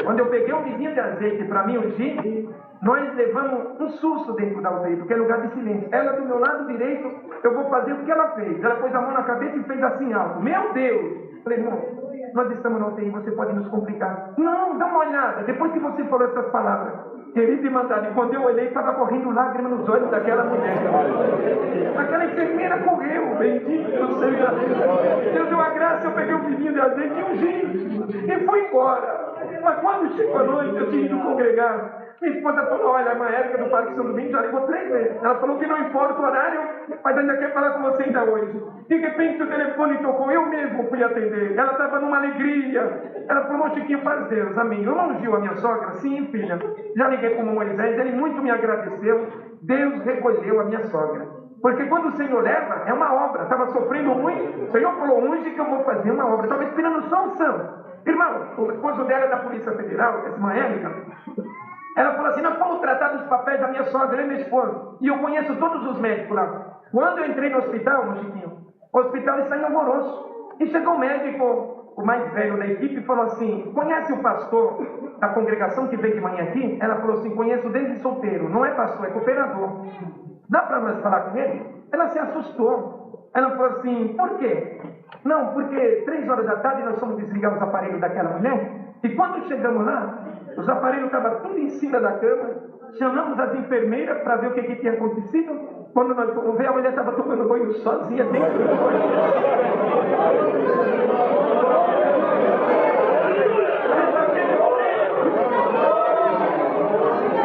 quando eu peguei um vizinho de azeite para mim ungir, nós levamos um susto dentro da UTI, porque é lugar de silêncio. Ela do meu lado direito, eu vou fazer o que ela fez. Ela pôs a mão na cabeça e fez assim alto. Meu Deus! Falei, irmão, nós estamos na UTI, você pode nos complicar. Não, dá uma olhada. Depois que você falou essas palavras, querido irmandade, quando eu olhei, estava correndo lágrimas nos olhos daquela mulher. Aquela enfermeira correu, bendito seja Deus. Deus deu a graça, eu peguei um vizinho de azeite e ungi. E fui embora. Mas quando chegou a noite, eu tinha ido congregar. Minha esposa falou, olha, a irmã Érica do Parque São Domingo já ligou 3 vezes. Ela falou que não importa o horário, mas ainda quer falar com você ainda hoje. De repente o telefone tocou, eu mesmo fui atender. Ela estava numa alegria. Ela falou, Chiquinho, faz Deus, amém. Eu não ungiu a minha sogra? Sim, filha. Já liguei para o Moisés, ele muito me agradeceu. Deus recolheu a minha sogra. Porque quando o Senhor leva, é uma obra. Estava sofrendo muito. O Senhor falou, unge que eu vou fazer uma obra. Estava esperando só unção. Irmão, o esposo dela é da Polícia Federal, essa irmã Érica. Ela falou assim, nós fomos tratar dos papéis da minha sogra e minha esposa. E eu conheço todos os médicos lá. Quando eu entrei no hospital, meu Chiquinho, o hospital está em alvoroço. E chegou o médico, o mais velho da equipe, e falou assim, conhece o pastor da congregação que veio de manhã aqui? Ela falou assim, conheço desde solteiro, não é pastor, é cooperador. Dá para nós falar com ele? Ela se assustou. Ela falou assim, por quê? Não, porque 3 horas da tarde nós fomos desligar os aparelhos daquela mulher. E quando chegamos lá, os aparelhos estavam tudo em cima da cama. Chamamos as enfermeiras para ver o que tinha acontecido. Quando nós fomos ver, a mulher estava tomando banho sozinha dentro do banho.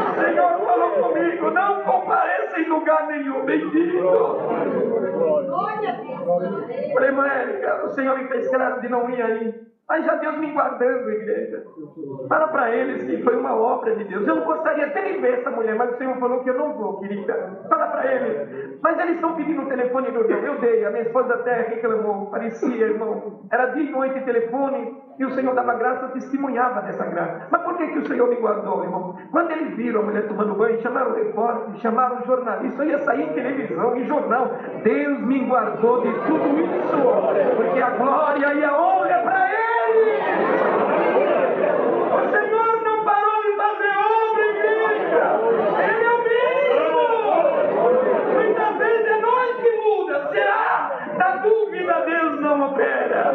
O Senhor falou comigo, não compareça em lugar nenhum, bendito. Falei, mãe Érica, o Senhor me fez claro de não ir aí. Mas já Deus me guardando, igreja. Fala para eles que foi uma obra de Deus. Eu não gostaria até de ver essa mulher, mas o Senhor falou que eu não vou, querida. Fala para eles. Mas eles estão pedindo o telefone do meu. Eu dei, a minha esposa até reclamou. Parecia, irmão. Era dia e noite telefone, e o Senhor dava graça, eu testemunhava dessa graça. Mas por que o Senhor me guardou, irmão? Quando eles viram a mulher tomando banho, chamaram o repórter, chamaram o jornalista, eu ia sair em televisão, em jornal. Deus me guardou de tudo isso, porque a glória e a honra é para Ele. O Senhor não parou de fazer obra, igreja. Ele é o mesmo. Muitas vezes é nós que muda. Será? Na dúvida, Deus não opera.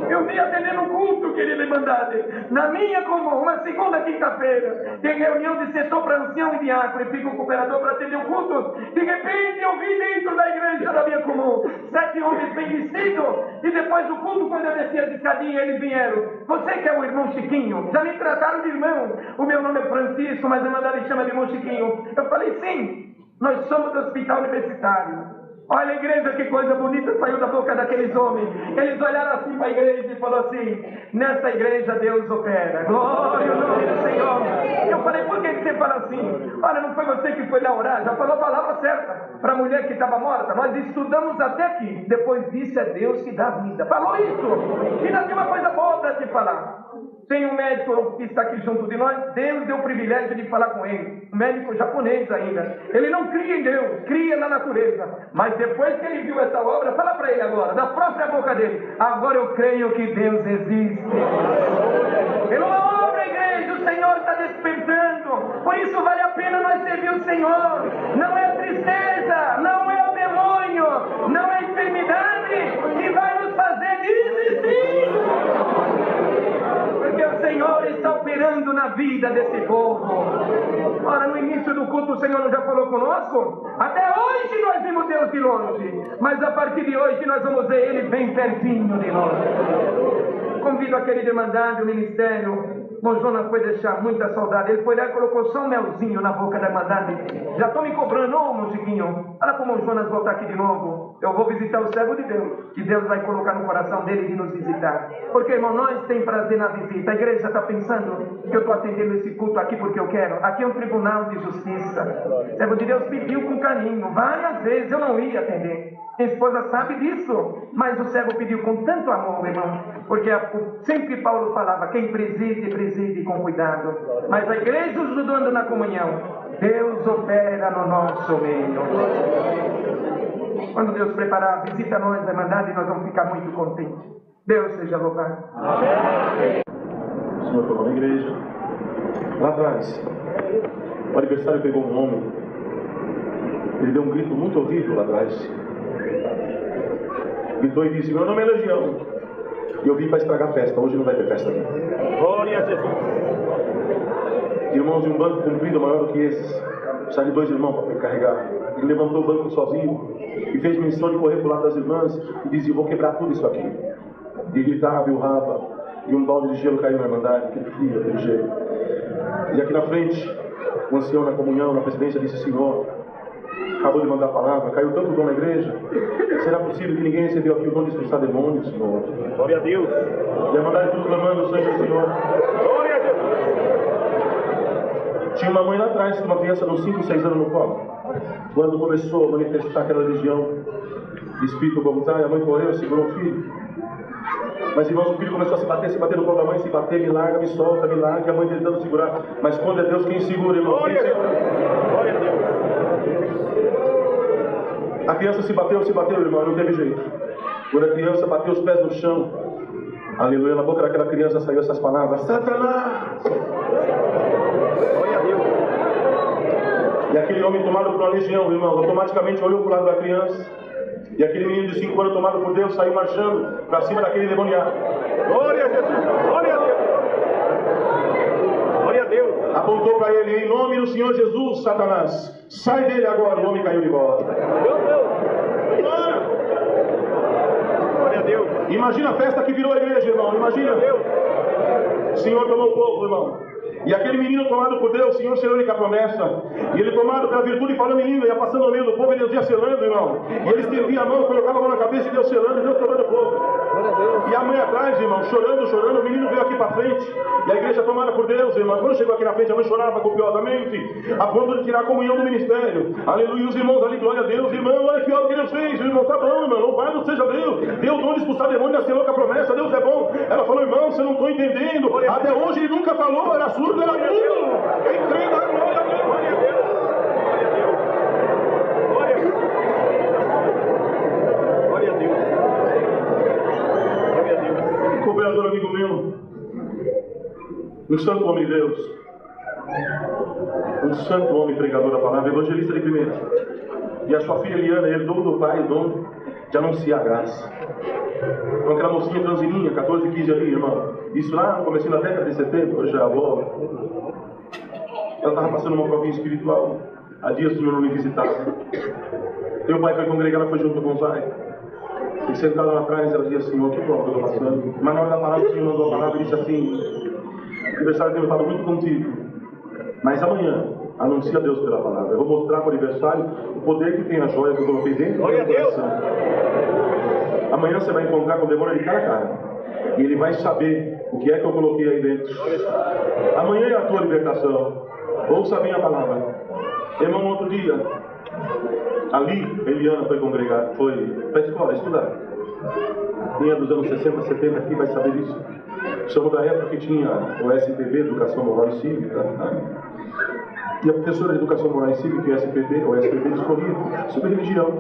Eu vim atendendo um culto, querida irmandade. Na minha comum, uma segunda quinta-feira, tem reunião de setor para ancião e diácono, e fica o cooperador para atender o culto. De repente eu vi dentro da igreja da minha comum 7 homens bem vestidos, e depois do culto, quando eu desci as escadinhas, eles vieram. Você que é o irmão Chiquinho? Já me trataram de irmão. O meu nome é Francisco, mas a irmandade chama de irmão Chiquinho. Eu falei, sim, nós somos do hospital universitário. Olha a igreja, que coisa bonita saiu da boca daqueles homens. Eles olharam assim para a igreja e falaram assim, nessa igreja Deus opera. Glória ao nome do Senhor. Eu falei, por que você fala assim? Olha, não foi você que foi lá orar? Já falou a palavra certa para a mulher que estava morta. Nós estudamos até aqui. Depois disso é Deus que dá vida. Falou isso. E ainda tem uma coisa boa para te falar. Tem um médico que está aqui junto de nós. Deus deu o privilégio de falar com ele. Um médico japonês ainda. Ele não cria em Deus, cria na natureza. Mas depois que ele viu essa obra, fala para ele agora, da própria boca dele, agora eu creio que Deus existe. Pela uma obra, igreja, o Senhor está despertando. Por isso vale a pena nós servir o Senhor. Não é tristeza, não é o demônio, não é a enfermidade que vai nos fazer desistir. Porque o Senhor está operando na vida desse povo. Ora, no início do culto o Senhor já falou conosco. Até hoje nós vimos Deus de longe, mas a partir de hoje nós vamos ver Ele bem pertinho de nós. Convido a querida irmandade, o ministério. O Jonas foi deixar muita saudade. Ele foi lá e colocou só um melzinho na boca da irmandade. Já estão me cobrando, ô meu Chiquinho. Olha como o Jonas voltar aqui de novo. Eu vou visitar o servo de Deus, que Deus vai colocar no coração dele de nos visitar. Porque, irmão, nós temos prazer na visita. A igreja está pensando que eu estou atendendo esse culto aqui porque eu quero. Aqui é um tribunal de justiça. O servo de Deus pediu com carinho. Várias vezes eu não ia atender. Minha esposa sabe disso, mas o servo pediu com tanto amor, irmão, porque sempre Paulo falava, quem preside, preside com cuidado. Mas a igreja ajudando na comunhão, Deus opera no nosso meio. Quando Deus preparar a visita a nós, a irmandade, nós vamos ficar muito contentes. Deus seja louvado. Amém. O Senhor falou na igreja, lá atrás, o aniversário pegou um homem, ele deu um grito muito horrível lá atrás. Gritou e disse, meu nome é Legião, e eu vim para estragar a festa, hoje não vai ter festa aqui. Glória a Jesus. Irmãos de um banco comprido maior do que esses, saíram 2 irmãos para carregar. Ele levantou o banco sozinho e fez menção de correr para o lado das irmãs e dizia, vou quebrar tudo isso aqui. E gritava e urrava, e um balde de gelo caiu na irmandade, aquele frio, aquele gelo. E aqui na frente, o ancião na comunhão, na presidência, disse, Senhor, acabou de mandar a palavra, caiu tanto dom na igreja, será possível que ninguém recebeu aqui o dom de expulsar demônios, Senhor? Glória a Deus. E a mandar tudo clamando o sangue do Senhor. Glória a Deus. Tinha uma mãe lá atrás, com uma criança de uns 5, 6 anos no colo. Quando começou a manifestar aquela legião de espírito voluntário, a mãe correu, segurou o filho. Mas, irmãos, o filho começou a se bater no colo da mãe, se bater, me larga, me solta, me larga, e a mãe tentando segurar. Mas quando é Deus quem segura, irmão. Glória a Deus. Glória a Deus. A criança se bateu, irmão, não teve jeito. Quando a criança bateu os pés no chão, aleluia, na boca daquela criança saiu essas palavras: Satanás! Glória a Deus. E aquele homem tomado por uma legião, irmão, automaticamente olhou para o lado da criança. E aquele menino de 5 anos tomado por Deus saiu marchando para cima daquele demoniado. Glória a Jesus. Glória a Deus. Glória a Deus. Apontou para ele: em nome do Senhor Jesus, Satanás, sai dele agora. O homem caiu de volta. Glória a Deus. Imagina a festa que virou a igreja, irmão. Imagina. O Senhor tomou o povo, irmão. E aquele menino tomado por Deus, o Senhor selou ele com a promessa. E ele tomado pela virtude e falando em língua, ia passando no meio do povo e Deus ia selando, irmão. E ele estendia a mão, colocava a mão na cabeça e Deus selando, e Deus tomando fogo. E a mãe atrás, irmão, chorando, o menino veio aqui para frente. E a igreja tomada por Deus, irmão. Quando chegou aqui na frente, a mãe chorava copiosamente, a ponto de tirar a comunhão do ministério. Aleluia, os irmãos ali, glória a Deus. Irmão, olha que obra que Deus fez. Irmão, tá bom, irmão, louvado seja Deus. Deus onde expulsar demônio, selou com a promessa. Deus é bom. Ela falou: irmão, você não está entendendo. Até hoje ele nunca falou, era surdo, era mudo. Quem crê na glória a Deus. Glória a Deus. Glória a Deus. Glória a Deus. Glória a Deus. Cooperador amigo meu, um santo homem de Deus, um santo homem pregador da palavra, evangelista de primeira. E a sua filha Eliana herdou do pai o dom de anunciar a graça. Com aquela mocinha transininha, 14, 15 ali, irmão. Isso lá no começo da década de 70, hoje já é avó. Ela estava passando uma provinha espiritual. Há dias o Senhor não me visitava. Meu pai foi congregar, ela foi junto com o pai. E sentado lá atrás, ela dizia: Senhor, que prova que eu estou passando? Mas na hora da palavra, o Senhor mandou a palavra e disse assim: o aniversário dele estava muito contigo. Mas amanhã, anuncia a Deus pela palavra. Eu vou mostrar para o aniversário o poder que tem a joia que eu coloquei dentro do meu coração. Amanhã você vai encontrar com o demônio de cara a cara. E ele vai saber o que é que eu coloquei aí dentro. Amanhã é a tua libertação. Ouça bem a palavra. Irmão, outro dia, ali, Eliana foi congregar, foi para a escola estudar. Quem é dos anos 60, 70 aqui vai saber disso. Somos da época que tinha o SPB, Educação Moral e Cívica. E a professora de Educação Moral e Cívica, o SPB, discorria sobre religião.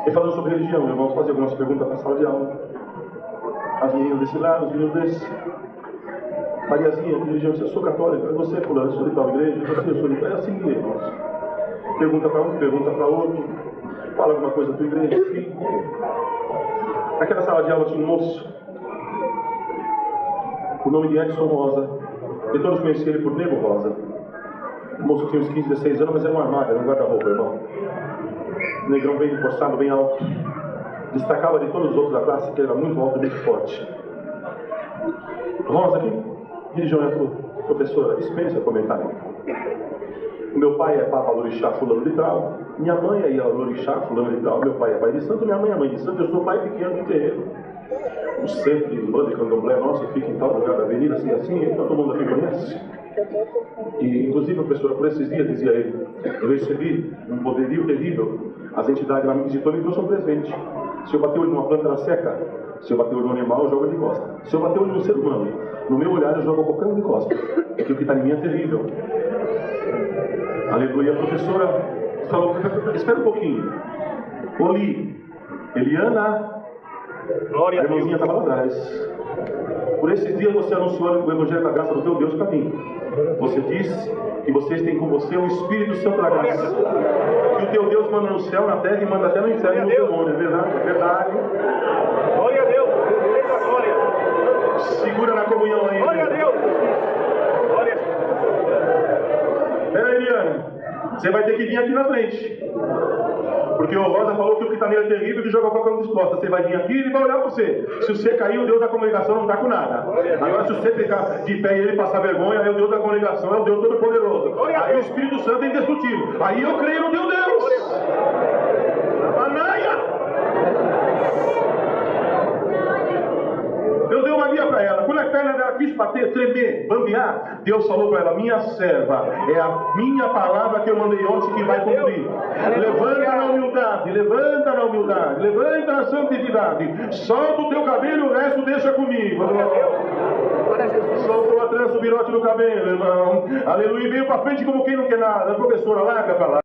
E falando sobre religião, vamos fazer algumas perguntas para a sala de aula. As meninas desse lado, os meninos desse. Mariazinha, que religião? Eu sou católica. Você, fulano, eu sou de tal igreja. Você, eu sou de tal. É assim, irmãos. Pergunta para um, pergunta para outro. Fala alguma coisa da tua igreja, enfim. Naquela sala de aula tinha um moço. O nome de Edson Rosa. E todos conheciam ele por Nego Rosa. O moço tinha uns 15, 16 anos, mas era um armário, era um guarda-roupa, irmão. Negrão bem reforçado, bem alto. Destacava de todos os outros da classe, que era muito alto e muito forte. Rosa, que religião é a tua? Professora, dispensa comentário. O meu pai é Papa Lorixá fulano de tal. Minha mãe é Lorixá fulano de tal. Meu pai é pai de santo, minha mãe é mãe de santo. Eu sou pai pequeno de terreiro. O centro de Umbanda e Candomblé nosso fica em tal lugar da avenida, assim, todo mundo aqui conhece. E, inclusive, a professora, por esses dias, dizia ele: eu recebi um poderio terrível. As entidades lá me visitou e me trouxe um presente. Se eu bater o olho numa planta, ela seca. Se eu bater o olho num animal, eu jogo de costa. Se eu bater o olho num ser humano, no meu olhar, eu jogo qualquer um de costa. Porque o que está em mim é terrível. Aleluia. A professora falou: espera um pouquinho. Oli, Eliana. Glória a a Deus. irmãzinha estava lá atrás. Por esses dias você anunciou o Evangelho da graça do teu Deus para mim. Você disse que vocês têm com você o Espírito Santo da graça. Que o teu Deus manda no céu, na terra e manda até no inferno no teu nome. É verdade? É verdade. Glória a Deus. Glória. Segura na comunhão aí. Glória a Deus. Glória. Pera aí, Eliana. Você vai ter que vir aqui na frente. Porque o Rosa falou que o que está nele é terrível e joga qualquer um de costas. Você vai vir aqui e ele vai olhar para você. Se você cair, o Deus da congregação não está com nada. Agora, se você ficar de pé e ele passar vergonha, aí o Deus da congregação é o Deus Todo-Poderoso. Aí o Espírito Santo é indestrutível. Aí eu creio no teu Deus. Anaia! Eu dei uma guia para ela. Quando a perna dela quis bater, tremer, bambear, Deus falou para ela: minha serva, é a minha palavra que eu mandei ontem que vai cumprir. Levanta na humildade, levanta na humildade, levanta na santidade, solta o teu cabelo e o resto deixa comigo. Soltou a trança, o virote do cabelo, irmão. Aleluia, veio para frente como quem não quer nada. Professora, larga para lá.